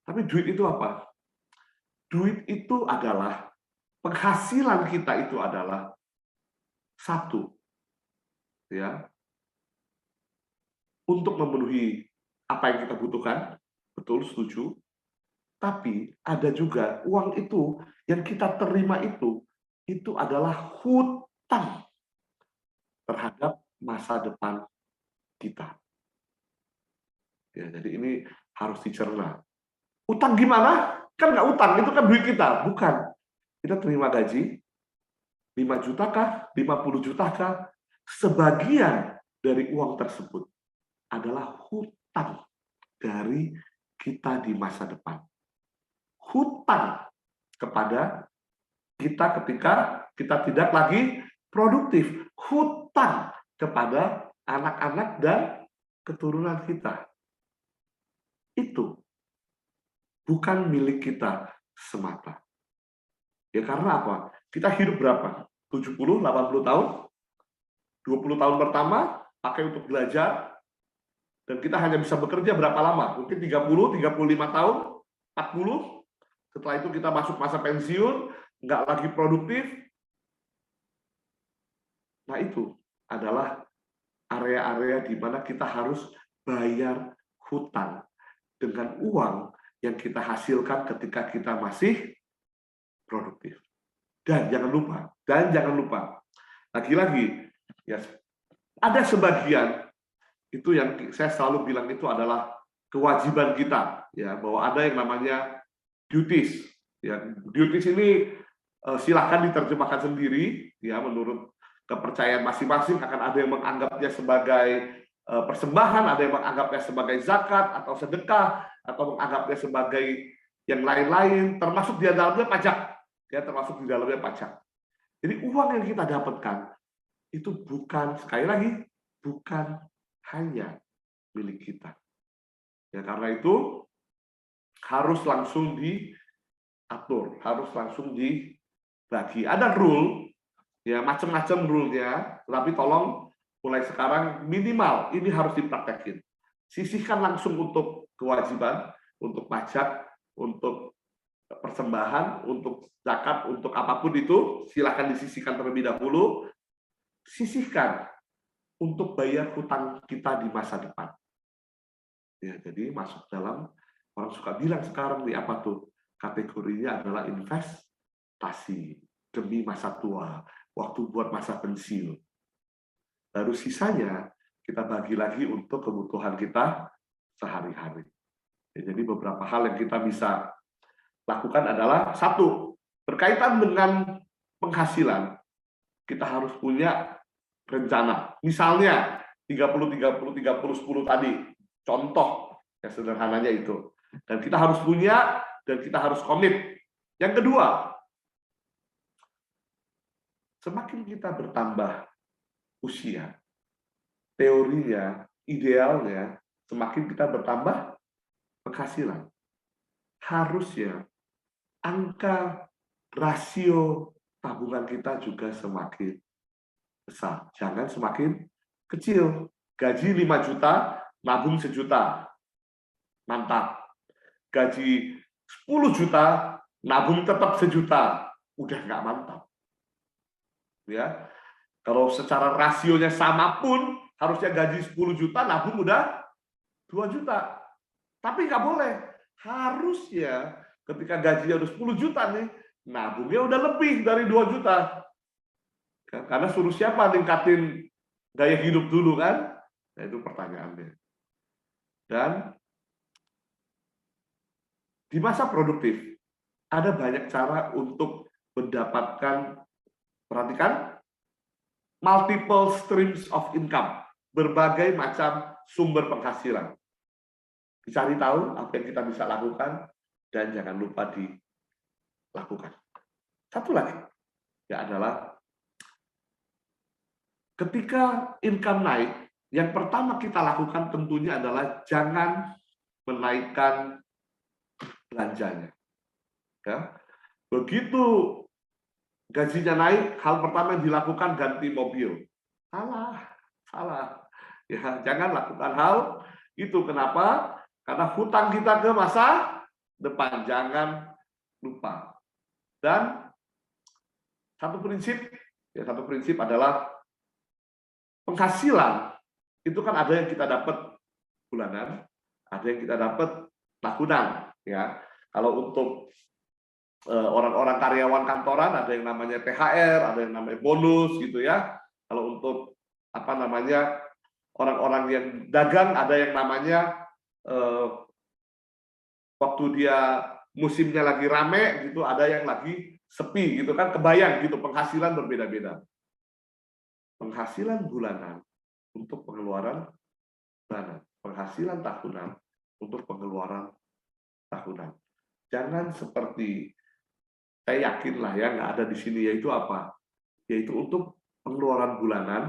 Tapi duit itu apa? Duit itu adalah penghasilan kita itu adalah satu, ya, untuk memenuhi apa yang kita butuhkan, betul, setuju. Tapi ada juga uang itu yang kita terima itu adalah hutang terhadap masa depan kita. Ya, jadi ini harus dicerna. Utang gimana? Kan nggak utang, itu kan duit kita. Bukan. Kita terima gaji, 5 juta kah? 50 juta kah? Sebagian dari uang tersebut adalah hutang dari kita di masa depan. Hutang kepada kita ketika kita tidak lagi produktif. Hutang kepada anak-anak dan keturunan kita. itu bukan milik kita semata. Ya karena apa? Kita hidup berapa? 70, 80 tahun? 20 tahun pertama pakai untuk belajar, dan kita hanya bisa bekerja berapa lama? Mungkin 30, 35 tahun, 40. Setelah itu kita masuk masa pensiun, nggak lagi produktif. Nah itu adalah area-area di mana kita harus bayar hutang dengan uang yang kita hasilkan ketika kita masih produktif. Dan jangan lupa, lagi-lagi, ya, ada sebagian itu yang saya selalu bilang itu adalah kewajiban kita, ya, bahwa ada yang namanya duties. Ya, duties ini silahkan diterjemahkan sendiri, ya, menurut kepercayaan masing-masing. Akan ada yang menganggapnya sebagai persembahan, ada yang menganggapnya sebagai zakat atau sedekah, atau menganggapnya sebagai yang lain-lain, termasuk di dalamnya pajak. Ya, termasuk di dalamnya pajak. Jadi uang yang kita dapatkan itu bukan, sekali lagi, bukan hanya milik kita. Ya, karena itu harus langsung diatur, harus langsung dibagi. Ada rule, ya, macam-macam rule-nya, tapi tolong mulai sekarang minimal ini harus dipraktekin. Sisihkan langsung untuk kewajiban, untuk pajak, untuk persembahan, untuk zakat, untuk apapun itu, silakan disisihkan terlebih dahulu. Sisihkan untuk bayar hutang kita di masa depan. Ya, jadi masuk dalam, orang suka bilang sekarang nih apa tuh? Kategorinya adalah investasi demi masa tua, waktu buat masa pensiun. Lalu sisanya kita bagi lagi untuk kebutuhan kita sehari-hari. Ya, jadi beberapa hal yang kita bisa lakukan adalah, satu, berkaitan dengan penghasilan, kita harus punya rencana. Misalnya 30-30-30-10 tadi, contoh yang sederhananya itu. Dan kita harus punya, dan kita harus komit. Yang kedua, semakin kita bertambah usia, teorinya, idealnya, semakin kita bertambah penghasilan. Harusnya angka rasio tabungan kita juga semakin besar. Jangan semakin kecil. Gaji 5 juta, nabung 1 juta. Mantap. Gaji 10 juta, nabung tetap 1 juta. Udah nggak mantap. Ya. Kalau secara rasionya sama pun, harusnya gaji 10 juta, nabung udah 2 juta. Tapi nggak boleh. Harusnya ketika gajinya udah 10 juta nih, nabungnya udah lebih dari 2 juta. Karena suruh siapa ningkatin gaya hidup dulu kan? Nah, itu pertanyaannya. Dan di masa produktif, ada banyak cara untuk mendapatkan, perhatikan, multiple streams of income, berbagai macam sumber penghasilan. Dicari tahu apa yang kita bisa lakukan, dan jangan lupa dilakukan. Satu lagi, ya, adalah ketika income naik, yang pertama kita lakukan tentunya adalah jangan menaikkan belanjanya. Ya. Begitu gajinya naik, hal pertama yang dilakukan ganti mobil. Salah. Ya, jangan lakukan hal itu. Kenapa? Karena hutang kita ke masa depan. Jangan lupa. Dan satu prinsip adalah penghasilan itu kan ada yang kita dapat bulanan, ada yang kita dapat tahunan. Ya, kalau untuk orang-orang karyawan kantoran ada yang namanya THR, ada yang namanya bonus gitu ya. Kalau untuk orang-orang yang dagang ada yang namanya waktu dia musimnya lagi rame gitu, ada yang lagi sepi gitu kan, kebayang gitu, penghasilan berbeda-beda. Penghasilan bulanan untuk pengeluaran bulanan, penghasilan tahunan untuk pengeluaran tahunan. Jangan seperti, saya yakin lah ya, nggak ada di sini, yaitu apa? Yaitu untuk pengeluaran bulanan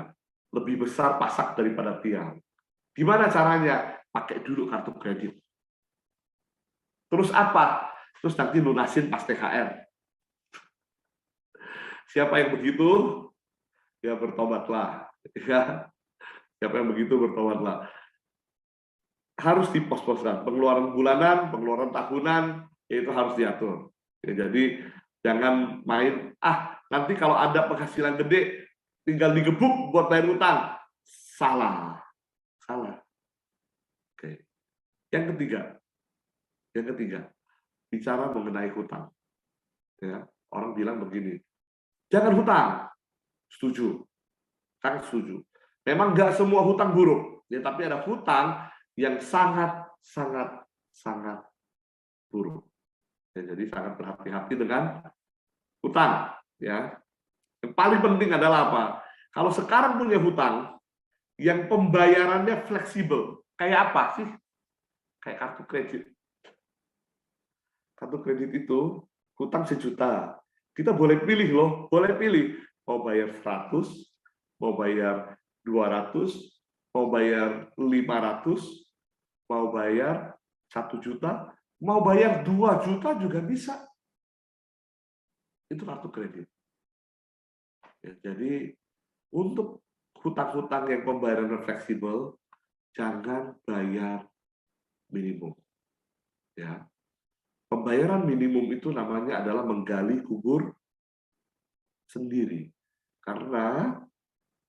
lebih besar pasak daripada tiang. Gimana caranya? Pakai dulu kartu kredit. Terus apa? Terus nanti lunasin pas THR. Siapa yang begitu? Ya bertobatlah. Ya, siapa yang begitu bertobatlah. Harus dipos-poskan. Pengeluaran bulanan, pengeluaran tahunan, itu harus diatur. Ya, jadi jangan main, nanti kalau ada penghasilan gede, tinggal digebuk buat bayar utang. Salah. Salah. Oke. Yang ketiga, bicara mengenai hutang. Ya, orang bilang begini, jangan hutang. Setuju. Sangat setuju. Memang nggak semua hutang buruk, ya, tapi ada hutang yang sangat buruk. Ya, jadi sangat berhati-hati dengan hutang. Ya, yang paling penting adalah apa? Kalau sekarang punya hutang yang pembayarannya fleksibel, kayak apa sih? Kayak kartu kredit. Kartu kredit itu hutang 1 juta. Kita boleh pilih loh, boleh pilih mau bayar 100, mau bayar 200, mau bayar 500, mau bayar 1 juta, mau bayar 2 juta juga bisa. Itu kartu kredit. Ya, jadi untuk hutang-hutang yang pembayaran fleksibel, jangan bayar minimum. Ya, pembayaran minimum itu namanya adalah menggali kubur sendiri, karena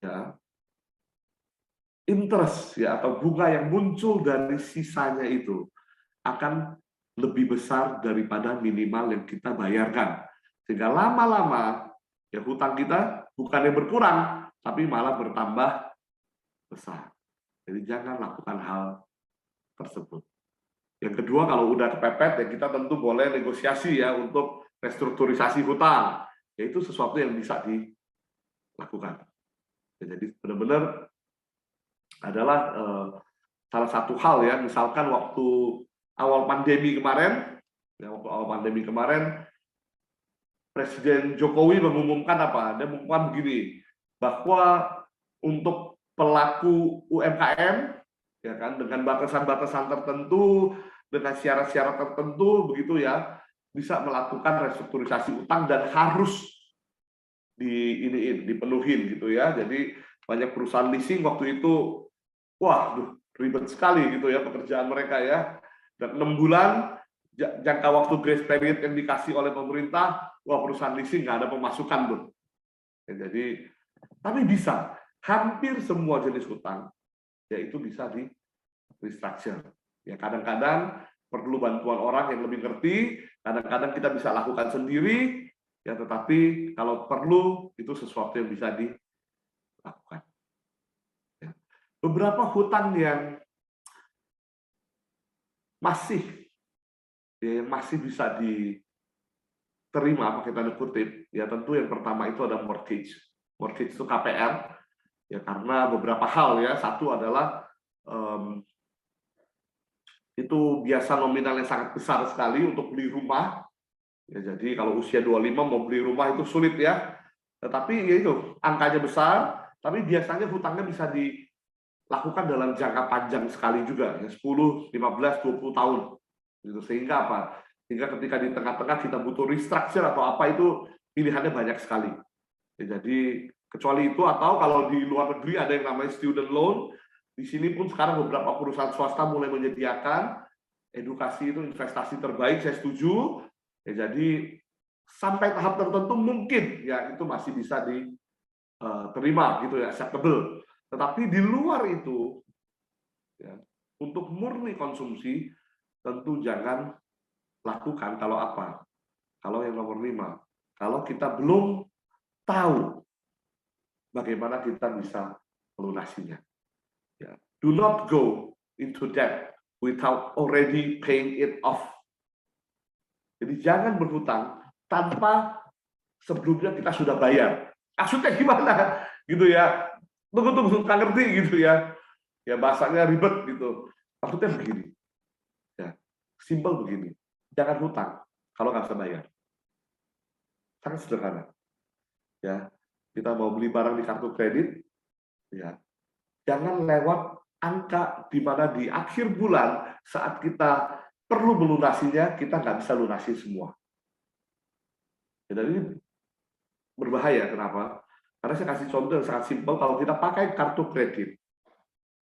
ya interest ya atau bunga yang muncul dari sisanya itu akan lebih besar daripada minimal yang kita bayarkan, sehingga lama-lama ya hutang kita bukannya berkurang tapi malah bertambah besar. Jadi jangan lakukan hal tersebut. Yang kedua, kalau udah kepepet ya kita tentu boleh negosiasi ya untuk restrukturisasi hutang. Ya itu sesuatu yang bisa dilakukan. Ya, jadi benar-benar adalah salah satu hal ya, misalkan waktu awal pandemi kemarin, Presiden Jokowi mengumumkan apa? Dia mengumumkan begini, bahwa untuk pelaku UMKM, ya kan, dengan batasan-batasan tertentu, dengan syarat-syarat tertentu, begitu ya, bisa melakukan restrukturisasi utang dan harus dipenuhin gitu ya. Jadi banyak perusahaan leasing waktu itu, wah, ribet sekali gitu ya pekerjaan mereka ya. Dan 6 bulan jangka waktu grace period yang dikasih oleh pemerintah, wah perusahaan leasing nggak ada pemasukan tuh. Ya, jadi, tapi bisa hampir semua jenis hutang, yaitu bisa di restructure. Ya kadang-kadang perlu bantuan orang yang lebih ngerti, kadang-kadang kita bisa lakukan sendiri, ya tetapi kalau perlu itu sesuatu yang bisa dilakukan. Ya. Beberapa hutang yang masih bisa diterima pakai tanda kutip, ya tentu yang pertama itu ada mortgage. Mortgage itu KPR, ya karena beberapa hal ya. Satu adalah itu biasa nominalnya sangat besar sekali untuk beli rumah. Ya, jadi kalau usia 25 mau beli rumah itu sulit ya. Tetapi ya itu angkanya besar, tapi biasanya hutangnya bisa dilakukan dalam jangka panjang sekali juga, ya 10, 15, 20 tahun. Gitu. Sehingga apa? Sehingga ketika di tengah-tengah kita butuh restructure atau apa itu pilihannya banyak sekali. Ya, jadi kecuali itu atau kalau di luar negeri ada yang namanya student loan, di sini pun sekarang beberapa perusahaan swasta mulai menyediakan edukasi itu investasi terbaik, saya setuju. Ya, jadi sampai tahap tertentu mungkin ya itu masih bisa diterima gitu ya, acceptable. Tetapi di luar itu ya, untuk murni konsumsi tentu jangan lakukan kalau apa? Kalau yang nomor 5, kalau kita belum tahu bagaimana kita bisa melunasinya. Ya. Do not go into debt without already paying it off. Jadi jangan berhutang tanpa sebelumnya kita sudah bayar. Maksudnya gimana? Gitu ya. Tunggu, nggak ngerti gitu ya. Ya bahasanya ribet gitu. Maksudnya begini. Ya, simpel begini. Jangan hutang kalau nggak bisa bayar. Sangat sederhana. Ya, kita mau beli barang di kartu kredit, ya jangan lewat angka di mana di akhir bulan saat kita perlu melunasinya, kita nggak bisa lunasi semua. Dan ini berbahaya, kenapa? Karena saya kasih contoh yang sangat simpel, kalau kita pakai kartu kredit,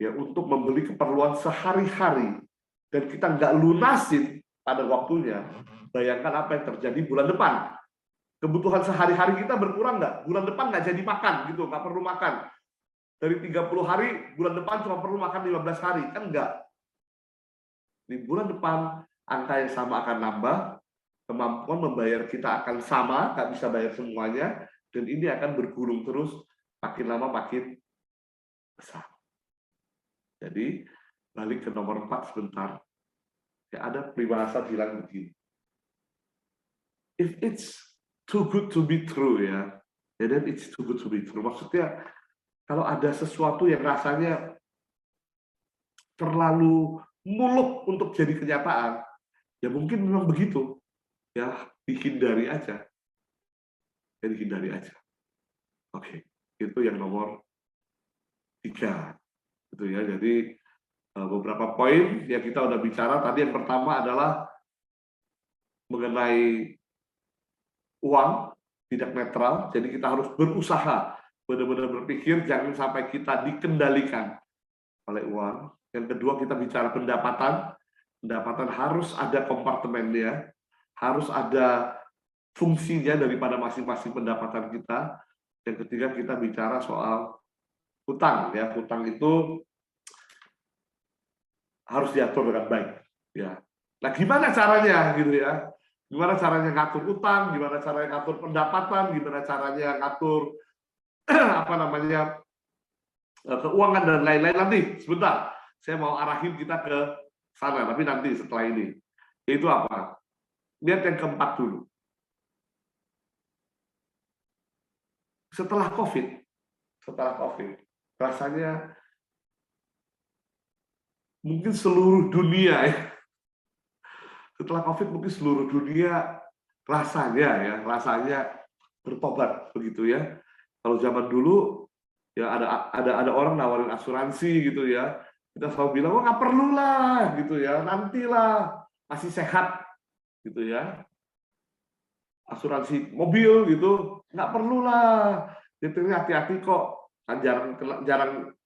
ya untuk membeli keperluan sehari-hari, dan kita nggak lunasin pada waktunya, bayangkan apa yang terjadi bulan depan. Kebutuhan sehari-hari kita berkurang nggak? Bulan depan nggak jadi makan, gitu, nggak perlu makan. Dari 30 hari, bulan depan cuma perlu makan 15 hari, kan nggak. Di bulan depan, angka yang sama akan nambah, kemampuan membayar kita akan sama, nggak bisa bayar semuanya, dan ini akan bergulung terus, makin lama makin besar. Jadi, balik ke nomor 4 sebentar. Ya, ada peribahasa bilang begini, if it's too good to be true, ya then it's too good to be true. Maksudnya, kalau ada sesuatu yang rasanya terlalu muluk untuk jadi kenyataan, ya mungkin memang begitu. Ya, dihindari aja. Ya, dihindari aja. Oke, itu yang nomor 3. Gitu ya. Jadi beberapa poin yang kita udah bicara tadi. Yang pertama adalah mengenai uang tidak netral. Jadi kita harus berusaha, benar-benar berpikir jangan sampai kita dikendalikan oleh uang. Yang kedua, kita bicara pendapatan. Pendapatan harus ada kompartemennya, harus ada fungsinya daripada masing-masing pendapatan kita. Yang ketiga, kita bicara soal hutang. Ya, hutang itu harus diatur dengan baik. Ya. Nah, gimana caranya gitu ya? Gimana caranya ngatur hutang? Gimana caranya ngatur pendapatan? Gimana caranya ngatur apa namanya keuangan dan lain-lain nanti. Sebentar, saya mau arahin kita ke sana, tapi nanti setelah ini. Itu apa? Lihat yang keempat dulu. Setelah COVID, rasanya mungkin seluruh dunia ya. Setelah COVID mungkin seluruh dunia rasanya bertobat begitu ya. Kalau zaman dulu ya ada orang nawarin asuransi gitu ya. Kita selalu bilang, "Oh, nggak perlu lah," gitu ya. "Nantilah, masih sehat." Gitu ya. Asuransi mobil gitu, nggak perlu lah. Detailnya hati-hati kok. Kan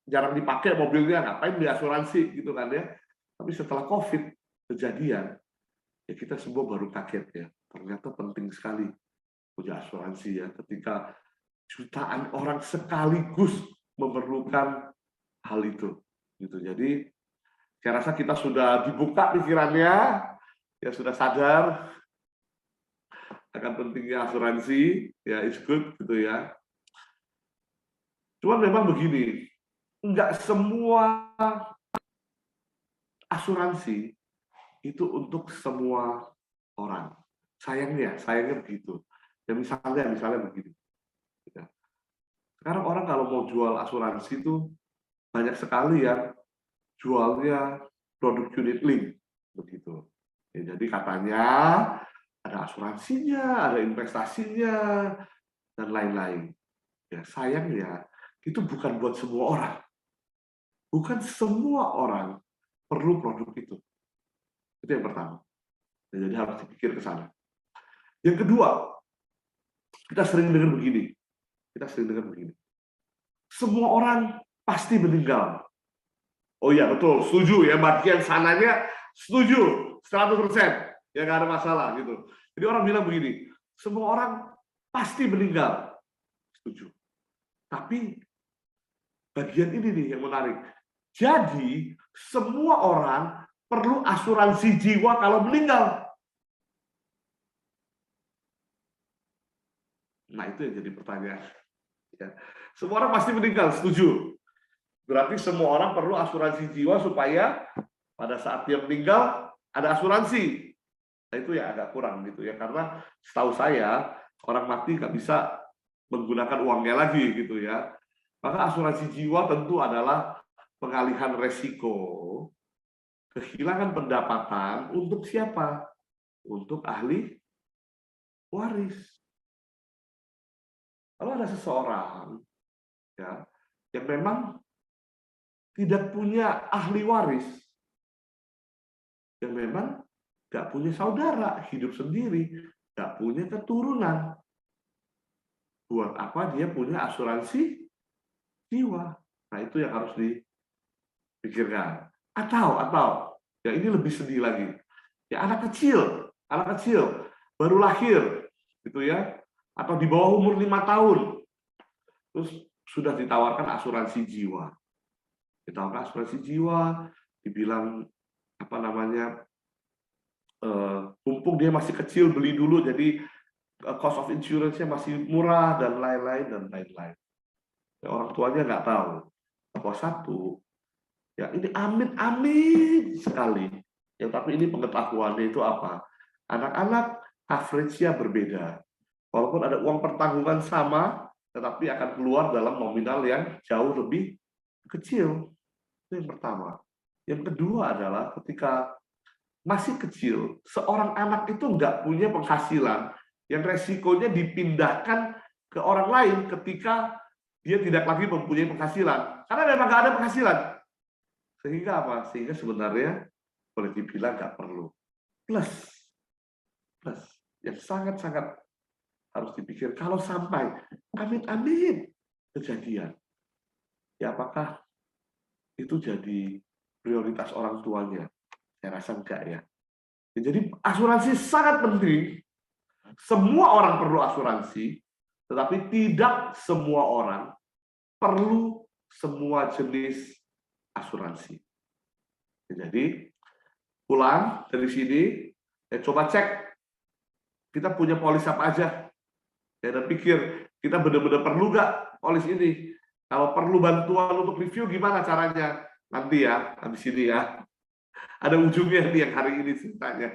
jarang dipakai mobilnya, ngapain beli asuransi gitu kan ya. Tapi setelah COVID kejadian, ya kita semua baru kaget ya. Ternyata penting sekali punya asuransi ya. Ketika jutaan orang sekaligus memerlukan hal itu. Gitu. Jadi saya rasa kita sudah dibuka pikirannya, ya sudah sadar akan pentingnya asuransi, ya it's good gitu ya. Cuman memang begini, enggak semua asuransi itu untuk semua orang. Sayangnya begitu. Ya misalnya begini. Sekarang orang kalau mau jual asuransi itu banyak sekali yang jualnya produk unit link begitu. Ya, jadi katanya ada asuransinya, ada investasinya, dan lain-lain. Ya, sayangnya itu bukan buat semua orang. Bukan semua orang perlu produk itu. Itu yang pertama. Ya, jadi harus dipikir ke sana. Yang kedua, kita sering dengar begini. Semua orang pasti meninggal. Oh iya, betul, setuju ya, bagian sananya setuju 100%. Ya nggak ada masalah gitu. Jadi orang bilang begini, semua orang pasti meninggal. Setuju. Tapi bagian ini nih yang menarik. Jadi semua orang perlu asuransi jiwa kalau meninggal. Nah, itu yang jadi pertanyaan. Ya. Semua orang pasti meninggal, setuju. Berarti semua orang perlu asuransi jiwa supaya pada saat dia meninggal ada asuransi. Nah, itu ya agak kurang gitu ya, karena setahu saya orang mati nggak bisa menggunakan uangnya lagi gitu ya. Maka asuransi jiwa tentu adalah pengalihan resiko kehilangan pendapatan untuk siapa? Untuk ahli waris. Kalau ada seseorang ya yang memang tidak punya ahli waris, yang memang nggak punya saudara, hidup sendiri, nggak punya keturunan. Buat apa dia punya asuransi jiwa? Nah, itu yang harus dipikirkan. Atau ya ini lebih sedih lagi. Ya anak kecil baru lahir gitu ya, atau di bawah umur 5 tahun, terus sudah ditawarkan asuransi jiwa. Ditawarkan asuransi jiwa, dibilang apa namanya, mumpung dia masih kecil beli dulu, jadi cost of insurance-nya masih murah dan lain-lain. Ya, orang tuanya nggak tahu bahwa satu, ya ini amit-amit sekali. Yang tapi ini pengetahuannya itu apa? Anak-anak coverage-nya berbeda. Walaupun ada uang pertanggungan sama, tetapi akan keluar dalam nominal yang jauh lebih kecil. Itu yang pertama. Yang kedua adalah ketika masih kecil, seorang anak itu nggak punya penghasilan yang resikonya dipindahkan ke orang lain ketika dia tidak lagi mempunyai penghasilan. Karena memang nggak ada penghasilan. Sehingga apa? Sehingga sebenarnya boleh dibilang nggak perlu. Plus yang sangat-sangat harus dipikir, kalau sampai amit-amit kejadian, ya apakah itu jadi prioritas orang tuanya? Saya rasa enggak ya. Jadi asuransi sangat penting. Semua orang perlu asuransi, tetapi tidak semua orang perlu semua jenis asuransi. Jadi pulang dari sini, coba cek kita punya polis apa aja. Ya, dan pikir kita benar-benar perlu nggak polis ini. Kalau perlu bantuan untuk review gimana caranya? Nanti ya, habis ini ya. Ada ujungnya nih yang hari ini ceritanya.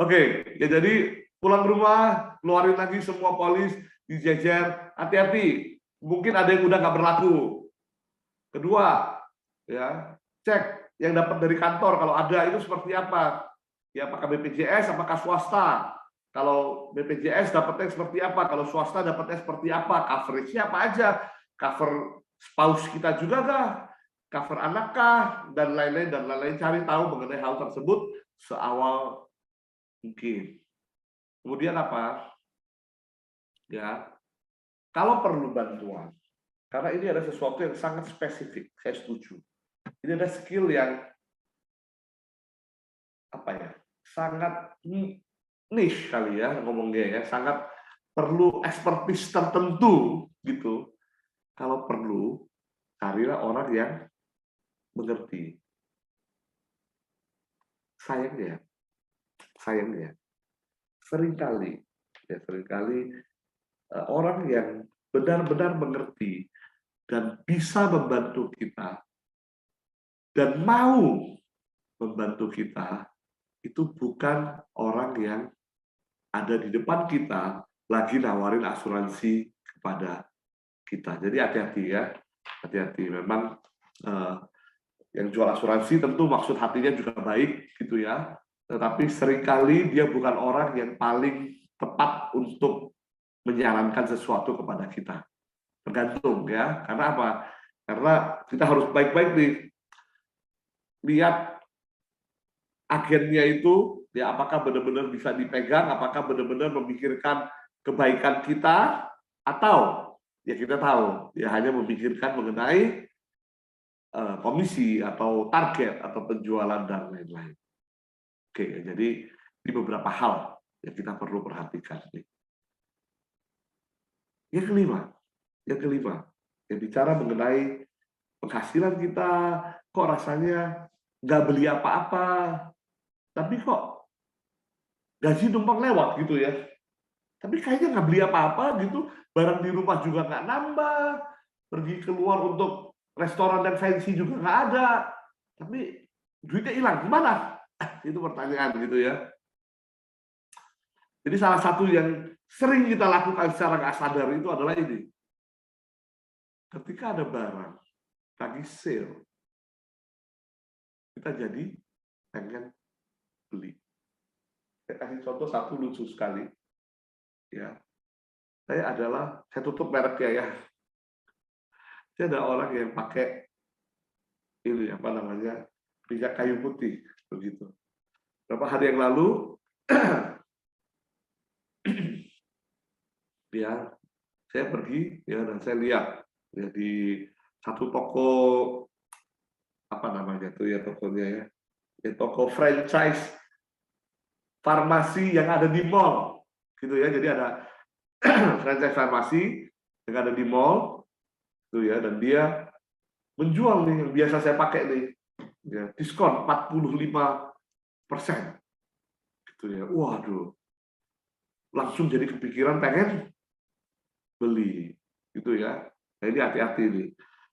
Oke, ya jadi pulang rumah, keluarin lagi semua polis, dijejer, hati-hati. Mungkin ada yang udah nggak berlaku. Kedua, ya cek yang dapat dari kantor kalau ada itu seperti apa. Ya apakah BPJS, apakah swasta. Kalau BPJS dapatnya seperti apa, kalau swasta dapatnya seperti apa, coverage-nya apa aja, cover spouse kita juga kah, cover anak kah, dan lain-lain. Cari tahu mengenai hal tersebut seawal mungkin. Kemudian apa? Ya, kalau perlu bantuan, karena ini ada sesuatu yang sangat spesifik, saya setuju. Ini ada skill yang apa ya? Sangat niche kali ya ngomongnya ya, sangat perlu expertise tertentu gitu. Kalau perlu, carilah orang yang mengerti. Sayangnya seringkali orang yang benar-benar mengerti dan bisa membantu kita dan mau membantu kita itu bukan orang yang ada di depan kita lagi nawarin asuransi kepada kita. Jadi hati-hati ya, hati-hati. Memang yang jual asuransi tentu maksud hatinya juga baik gitu ya. Tetapi seringkali dia bukan orang yang paling tepat untuk menyarankan sesuatu kepada kita. Tergantung ya. Karena apa? Karena kita harus baik-baik nih lihat agennya itu ya apakah benar-benar bisa dipegang, apakah benar-benar memikirkan kebaikan kita atau ya kita tahu ya hanya memikirkan mengenai komisi atau target atau penjualan dan lain-lain. Oke, jadi ini beberapa hal yang kita perlu perhatikan. Yang kelima, yang bicara mengenai penghasilan kita, kok rasanya nggak beli apa-apa, tapi kok gaji numpang lewat gitu ya. Tapi kayaknya nggak beli apa-apa gitu, barang di rumah juga nggak nambah, pergi keluar untuk restoran dan fancy juga nggak ada, tapi duitnya hilang, gimana? Itu pertanyaan gitu ya. Jadi salah satu yang sering kita lakukan secara nggak sadar itu adalah ini. Ketika ada barang lagi sale, kita jadi pengen beli. Saya kasih contoh satu lucu sekali. Ya, saya tutup mereknya ya. Saya ada orang yang pakai ini apa namanya minyak kayu putih begitu. beberapa hari yang lalu ya saya pergi ya dan saya lihat ya di satu toko apa namanya tuh ya tokonya ya toko franchise farmasi yang ada di mall gitu ya. Jadi ada franchise farmasi yang ada di mall tuh ya, dan dia menjual nih yang biasa saya pakai nih ya, diskon 45% gitu ya. Waduh, langsung jadi kepikiran pengen beli gitu ya. Nah, ini hati-hati nih.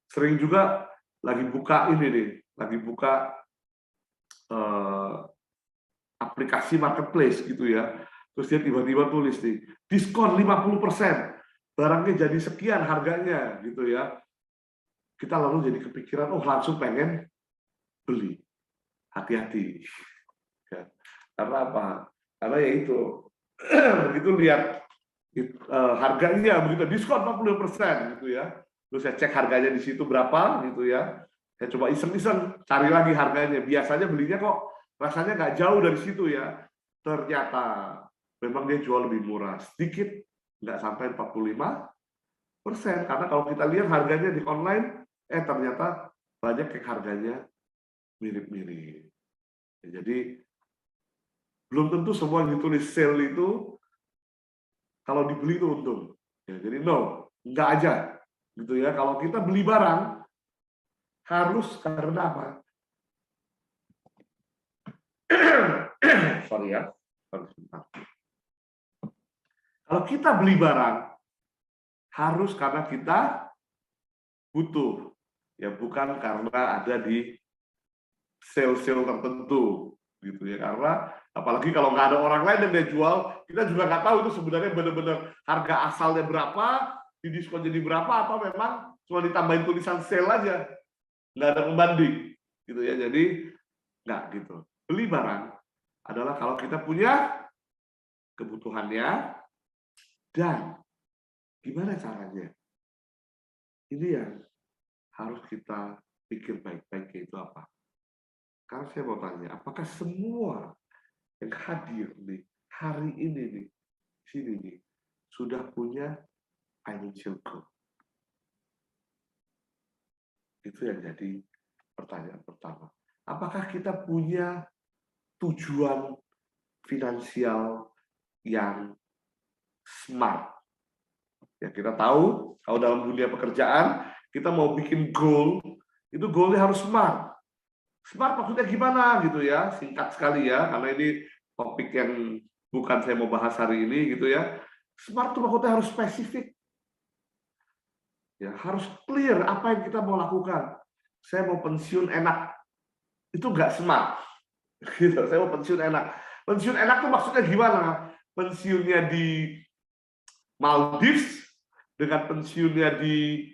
Sering juga lagi buka ini nih, lagi buka aplikasi marketplace gitu ya. Terus dia tiba-tiba tulis nih, diskon 50%. Barangnya jadi sekian harganya gitu ya. Kita lalu jadi kepikiran, oh langsung pengen beli. Hati-hati. Ya. Karena apa? Karena ya itu begitu lihat harganya begitu diskon 40% gitu ya. Terus saya cek harganya di situ berapa gitu ya. Saya coba iseng-iseng cari lagi harganya. Biasanya belinya kok rasanya nggak jauh dari situ ya. Ternyata memang dia jual lebih murah sedikit, nggak sampai 45%. Karena kalau kita lihat harganya di online, ternyata banyak yang harganya mirip-mirip. Jadi belum tentu semua yang ditulis sale itu kalau dibeli itu untung. Ya, jadi no, enggak aja. Gitu ya. Kalau kita beli barang harus karena apa? Sorry ya. Kalau kita beli barang harus karena kita butuh. Ya bukan karena ada di sale-sale tertentu gitu ya. Karena apalagi kalau nggak ada orang lain yang dia jual, kita juga nggak tahu itu sebenarnya benar-benar harga asalnya berapa, didiskon jadi berapa, atau memang cuma ditambahin tulisan sale aja, nggak ada pembanding gitu ya. Jadi nggak gitu. Beli barang adalah kalau kita punya kebutuhannya dan gimana caranya. Ini yang harus kita pikir baik-baik, yaitu apa? Karena saya mau tanya, apakah semua yang hadir di hari ini nih, sini nih, sudah punya financial goal? Itu yang jadi pertanyaan pertama. Apakah kita punya tujuan finansial yang smart? Ya, kita tahu kalau dalam dunia pekerjaan kita mau bikin goal, itu goalnya harus smart. Smart maksudnya gimana gitu ya? Singkat sekali ya, karena ini topik yang bukan saya mau bahas hari ini gitu ya. Smart itu maksudnya harus spesifik. Ya, harus clear apa yang kita mau lakukan. Saya mau pensiun enak. Itu nggak smart. Gitu. Saya mau pensiun enak. Pensiun enak itu maksudnya gimana? Pensiunnya di Maldives, dengan pensiunnya di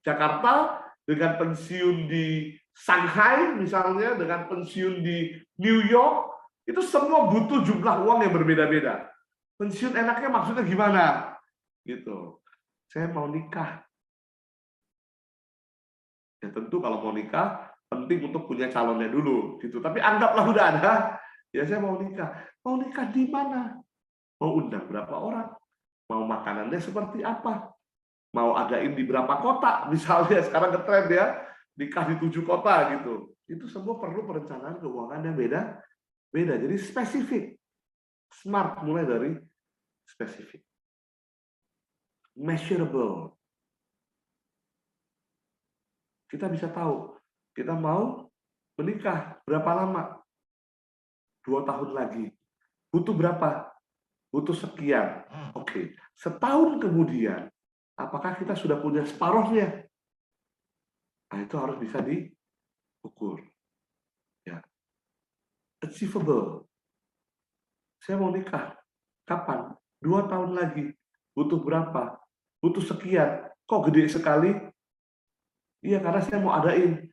Jakarta, dengan pensiun di Shanghai misalnya, dengan pensiun di New York, itu semua butuh jumlah uang yang berbeda-beda. Pensiun enaknya maksudnya gimana? Gitu. Saya mau nikah. Ya tentu kalau mau nikah penting untuk punya calonnya dulu, gitu. Tapi anggaplah udah ada, ya saya mau nikah. Mau nikah di mana? Mau undang berapa orang? Mau makanannya seperti apa? Mau adain di berapa kota, misalnya sekarang ngetrend ya, nikah di 7 kota gitu. Itu semua perlu perencanaan keuangan yang beda. Jadi spesifik, smart, mulai dari spesifik, measurable. Kita bisa tahu kita mau menikah berapa lama, 2 tahun lagi, butuh berapa, butuh sekian. Oke, setahun kemudian, apakah kita sudah punya separuhnya? Nah, itu harus bisa diukur. Ya. Achievable. Saya mau nikah. Kapan? 2 tahun lagi. Butuh berapa? Butuh sekian. Kok gede sekali? Iya, karena saya mau adain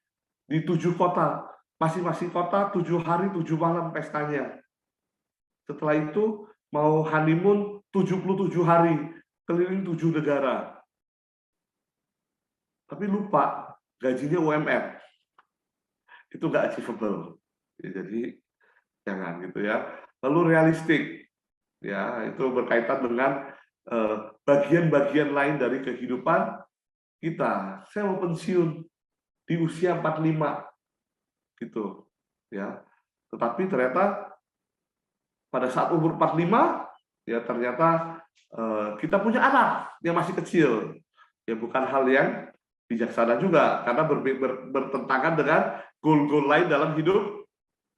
di 7 kota. Masing-masing kota 7 hari, 7 malam pestanya. Setelah itu mau honeymoon 77 hari. Keliling 7 negara. Tapi lupa, gajinya UMR. Itu nggak achievable. Ya, jadi jangan gitu ya. Lalu realistik, ya itu berkaitan dengan bagian-bagian lain dari kehidupan kita. Saya mau pensiun di usia 45 gitu ya. Tetapi ternyata pada saat umur 45 ya ternyata kita punya anak yang masih kecil. Ya bukan hal yang bijaksana juga karena bertentangan dengan goal-goal lain dalam hidup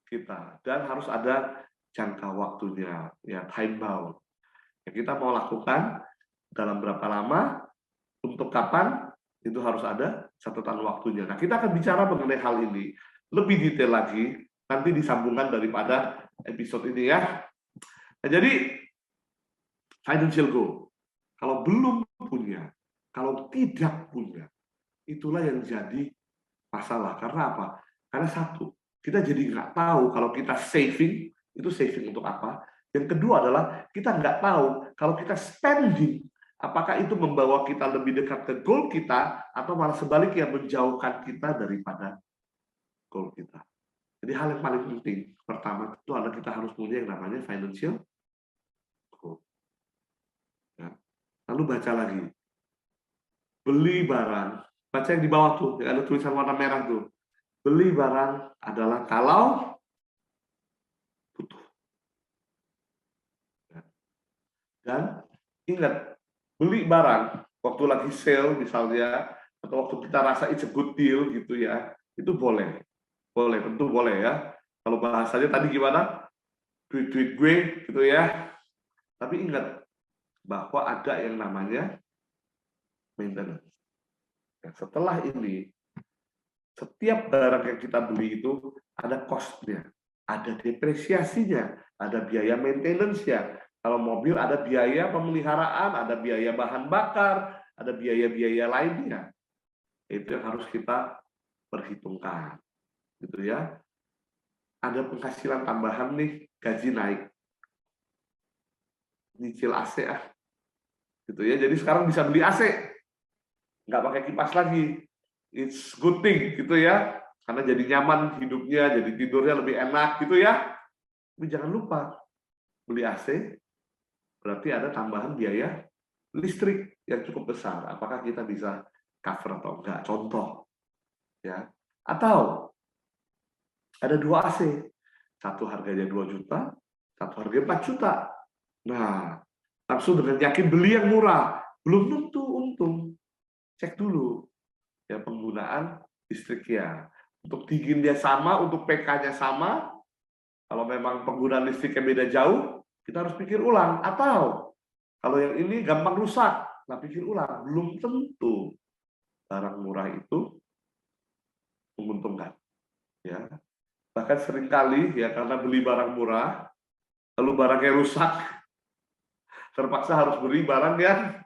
kita, dan harus ada jangka waktunya, ya time bound. Ya, kita mau lakukan dalam berapa lama, untuk kapan, itu harus ada catatan waktunya. Nah, kita akan bicara mengenai hal ini lebih detail lagi nanti disambungan daripada episode ini ya. Nah, jadi financial goal, kalau belum punya, kalau tidak punya, itulah yang jadi masalah. Karena apa? Karena satu, kita jadi nggak tahu kalau kita saving, itu saving untuk apa. Yang kedua adalah kita nggak tahu kalau kita spending, apakah itu membawa kita lebih dekat ke goal kita, atau malah sebaliknya menjauhkan kita daripada goal kita. Jadi hal yang paling penting, pertama itu adalah kita harus punya yang namanya financial goal. Ya. Lalu baca lagi. Beli barang, baca yang di bawah tuh, yang ada tulisan warna merah tuh. Beli barang adalah kalau butuh. Dan ingat, beli barang waktu lagi sale misalnya, atau waktu kita rasa it's a good deal gitu ya, itu boleh. Boleh, tentu boleh ya. Kalau bahasanya tadi gimana? Duit-duit gue gitu ya. Tapi ingat bahwa ada yang namanya maintenance. Nah, setelah ini, setiap barang yang kita beli itu ada cost-nya, ada depresiasinya, ada biaya maintenance-nya. Kalau mobil ada biaya pemeliharaan, ada biaya bahan bakar, ada biaya-biaya lainnya. Itu yang harus kita perhitungkan. Gitu ya. Ada penghasilan tambahan nih, gaji naik. Nyicil AC ah. Gitu ya. Jadi sekarang bisa beli AC. Nggak pakai kipas lagi. It's good thing gitu ya. Karena jadi nyaman hidupnya, jadi tidurnya lebih enak gitu ya. Tapi jangan lupa, beli AC berarti ada tambahan biaya listrik yang cukup besar. Apakah kita bisa cover atau enggak? Contoh, ya. Atau ada 2 AC, satu harganya 2 juta, satu harganya 4 juta. Nah, langsung dengan yakin beli yang murah, belum tentu untung. Cek dulu ya penggunaan listriknya. Untuk dinginnya sama, untuk PK-nya sama. Kalau memang penggunaan listriknya beda jauh, kita harus pikir ulang. Atau kalau yang ini gampang rusak, nah pikir ulang. Belum tentu barang murah itu menguntungkan. Ya, bahkan seringkali ya karena beli barang murah, lalu barangnya rusak, terpaksa harus beli barang yang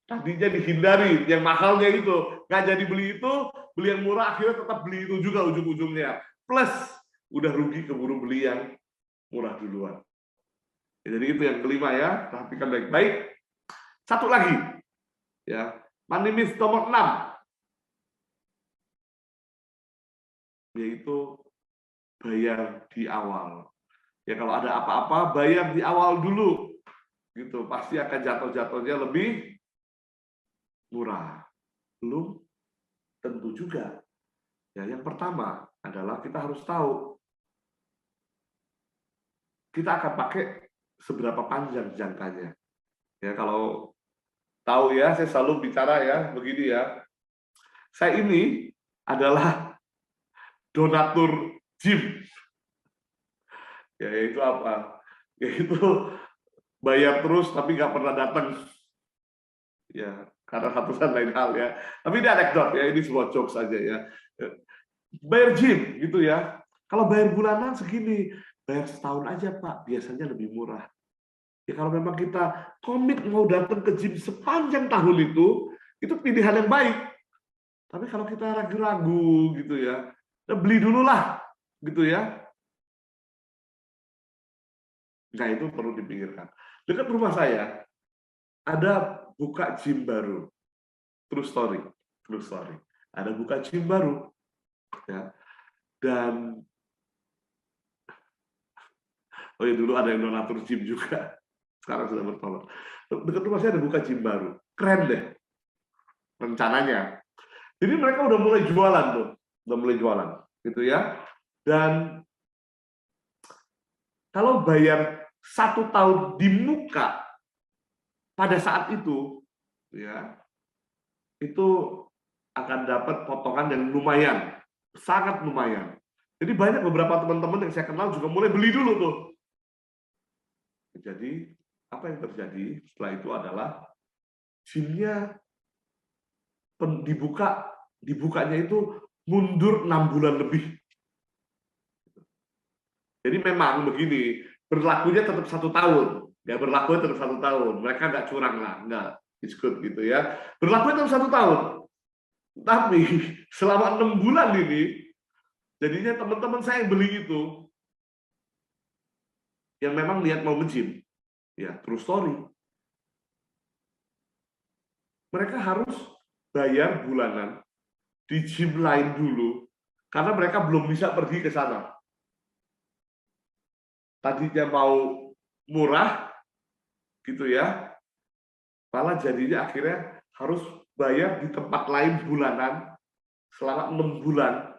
tadinya dihindari, yang mahalnya itu. Nggak jadi beli itu, beli yang murah, akhirnya tetap beli itu juga ujung-ujungnya. Plus, udah rugi keburu beli yang murah duluan. Ya, jadi itu yang kelima ya, perhatikan baik-baik. Satu lagi, ya, money myth nomor 6, yaitu bayar di awal. Ya kalau ada apa-apa, bayar di awal dulu. Gitu, pasti akan jatuh-jatuhnya lebih murah. Belum tentu juga. Ya, yang pertama adalah kita harus tahu kita akan pakai seberapa panjang jangkanya. Ya, kalau tahu ya, saya selalu bicara ya, begini ya. Saya ini adalah donatur gym. Ya, yaitu apa? Yaitu bayar terus tapi nggak pernah datang. Ya, karena ratusan lain hal ya. Tapi ini anekdot ya, ini sebuah jokes saja ya. Bayar gym gitu ya. Kalau bayar bulanan segini, bayar setahun aja Pak, biasanya lebih murah. Ya kalau memang kita komit mau datang ke gym sepanjang tahun itu pilihan yang baik. Tapi kalau kita ragu-ragu gitu ya, beli dulu lah gitu ya. Nah itu perlu dipikirkan. Dekat rumah saya ada buka gym baru. True story, true story. Ada buka gym baru, ya. Dan Oh ya, dulu ada yang donatur gym juga. Sekarang sudah bertolak. Dekat rumah saya ada buka gym baru. Keren deh rencananya. Jadi mereka udah mulai jualan tuh. Udah mulai jualan. Gitu ya. Dan kalau bayar 1 tahun di muka pada saat itu, ya, itu akan dapat potongan yang lumayan, sangat lumayan. Jadi banyak beberapa teman-teman yang saya kenal juga mulai beli dulu tuh. Jadi apa yang terjadi setelah itu adalah gymnya dibukanya itu mundur 6 bulan lebih. Jadi memang begini, berlakunya tetap 1 tahun, ya berlakunya tetap 1 tahun. Mereka nggak curang lah, nggak, it's good gitu ya. Berlakunya tetap 1 tahun, tapi selama 6 bulan ini, jadinya teman-teman saya yang beli itu, yang memang lihat mau nge-gym, ya true story. Mereka harus bayar bulanan di gym lain dulu, karena mereka belum bisa pergi ke sana. Tadinya mau murah, gitu ya, malah jadinya akhirnya harus bayar di tempat lain bulanan selama 6 bulan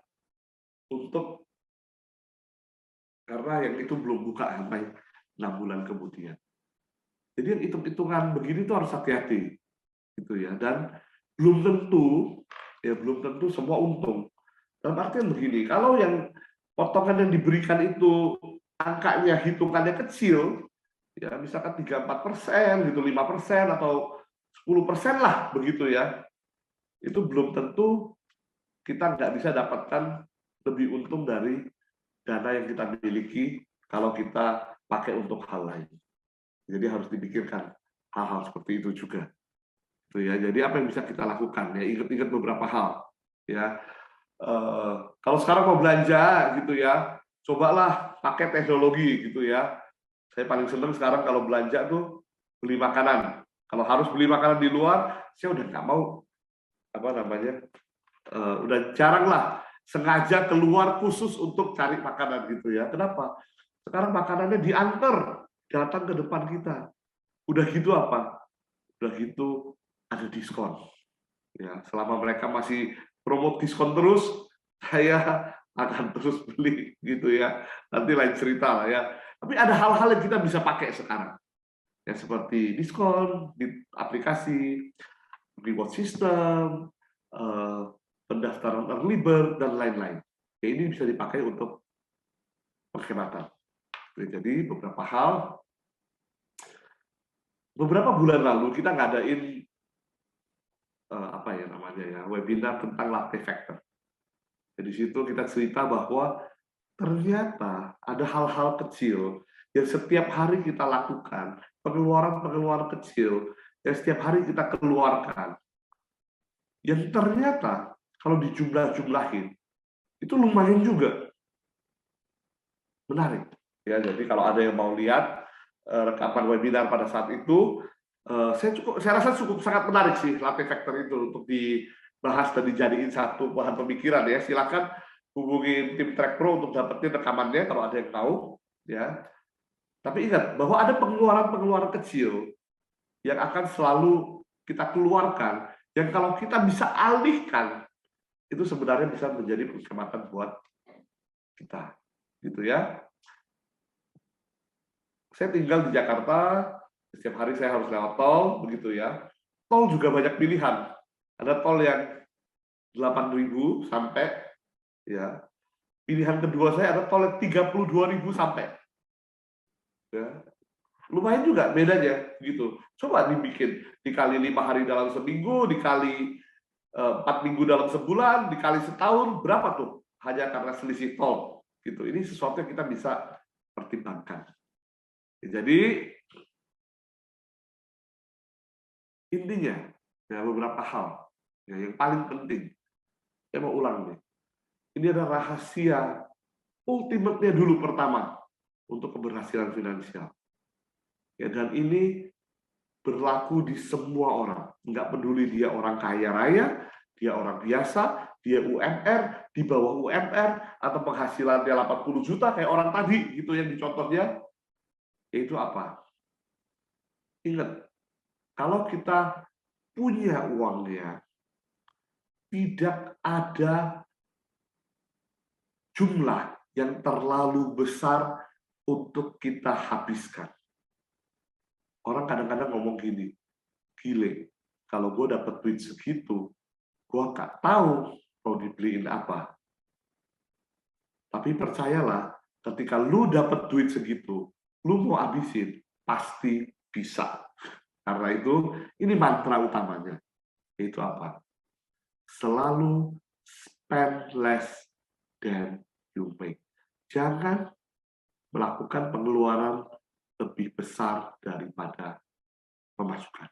untuk, karena yang itu belum buka sampai 6 bulan kemudian. Jadi yang hitung-hitungan begini tuh harus hati-hati, gitu ya. Dan belum tentu semua untung. Dalam artian begini, kalau yang potongan yang diberikan itu angkanya hitungannya kecil, ya misalkan 3-4%, gitu 5% atau 10% lah begitu ya, itu belum tentu kita nggak bisa dapatkan lebih untung dari dana yang kita miliki kalau kita pakai untuk hal lain. Jadi harus dipikirkan hal-hal seperti itu juga. Itu ya. Jadi apa yang bisa kita lakukan? Ya ingat-ingat beberapa hal. Ya, kalau sekarang mau belanja gitu ya, cobalah pakai teknologi gitu ya. Saya paling senang sekarang kalau belanja tuh beli makanan. Kalau harus beli makanan di luar, saya udah nggak mau, apa namanya, udah jarang lah sengaja keluar khusus untuk cari makanan gitu ya. Kenapa? Sekarang makanannya diantar datang ke depan kita. Udah gitu apa? Udah gitu ada diskon. Ya, selama mereka masih promo diskon terus, saya akan terus beli gitu ya. Nanti lain cerita lah ya. Tapi ada hal-hal yang kita bisa pakai sekarang. Ya seperti diskon di aplikasi, reward system, pendaftaran early bird dan lain-lain. Ya, ini bisa dipakai untuk penghematan. Jadi beberapa bulan lalu kita ngadain apa ya namanya ya, webinar tentang latte factor. Jadi situ kita cerita bahwa ternyata ada hal-hal kecil yang setiap hari kita lakukan, pengeluaran-pengeluaran kecil yang setiap hari kita keluarkan, yang ternyata kalau dijumlah-jumlahin itu lumayan juga menarik. Ya, jadi kalau ada yang mau lihat rekaman webinar pada saat itu, saya rasa cukup sangat menarik sih latte factor itu untuk dibahas dan dijadiin satu bahan pemikiran ya. Silakan hubungi tim Track Pro untuk dapetin rekamannya kalau ada yang tahu ya. Tapi ingat bahwa ada pengeluaran-pengeluaran kecil yang akan selalu kita keluarkan, yang kalau kita bisa alihkan itu sebenarnya bisa menjadi penghematan buat kita, gitu ya. Saya tinggal di Jakarta, setiap hari saya harus lewat tol, begitu ya. Tol juga banyak pilihan. Ada tol yang 8.000 sampai, ya. Pilihan kedua saya ada tol yang 32.000 sampai. Ya. Lumayan juga bedanya, gitu. Coba dibikin, dikali 5 hari dalam seminggu, dikali 4 minggu dalam sebulan, dikali setahun, berapa tuh? Hanya karena selisih tol, gitu. Ini sesuatu yang kita bisa pertimbangkan. Jadi intinya ya beberapa hal ya, yang paling penting. Saya mau ulang nih. Ini adalah rahasia ultimate-nya dulu pertama untuk keberhasilan finansial. Ya, dan ini berlaku di semua orang. Nggak peduli dia orang kaya raya, dia orang biasa, dia UMR, di bawah UMR, atau penghasilannya 80 juta kayak orang tadi gitu yang dicontohnya. Yaitu apa? Ingat, kalau kita punya uangnya, tidak ada jumlah yang terlalu besar untuk kita habiskan. Orang kadang-kadang ngomong gini, gile, kalau gue dapet duit segitu, gue gak tahu mau dibeliin apa. Tapi percayalah, ketika lu dapet duit segitu, lu mau habisin, pasti bisa. Karena itu, ini mantra utamanya. Yaitu apa? Selalu spend less than you make. Jangan melakukan pengeluaran lebih besar daripada pemasukan.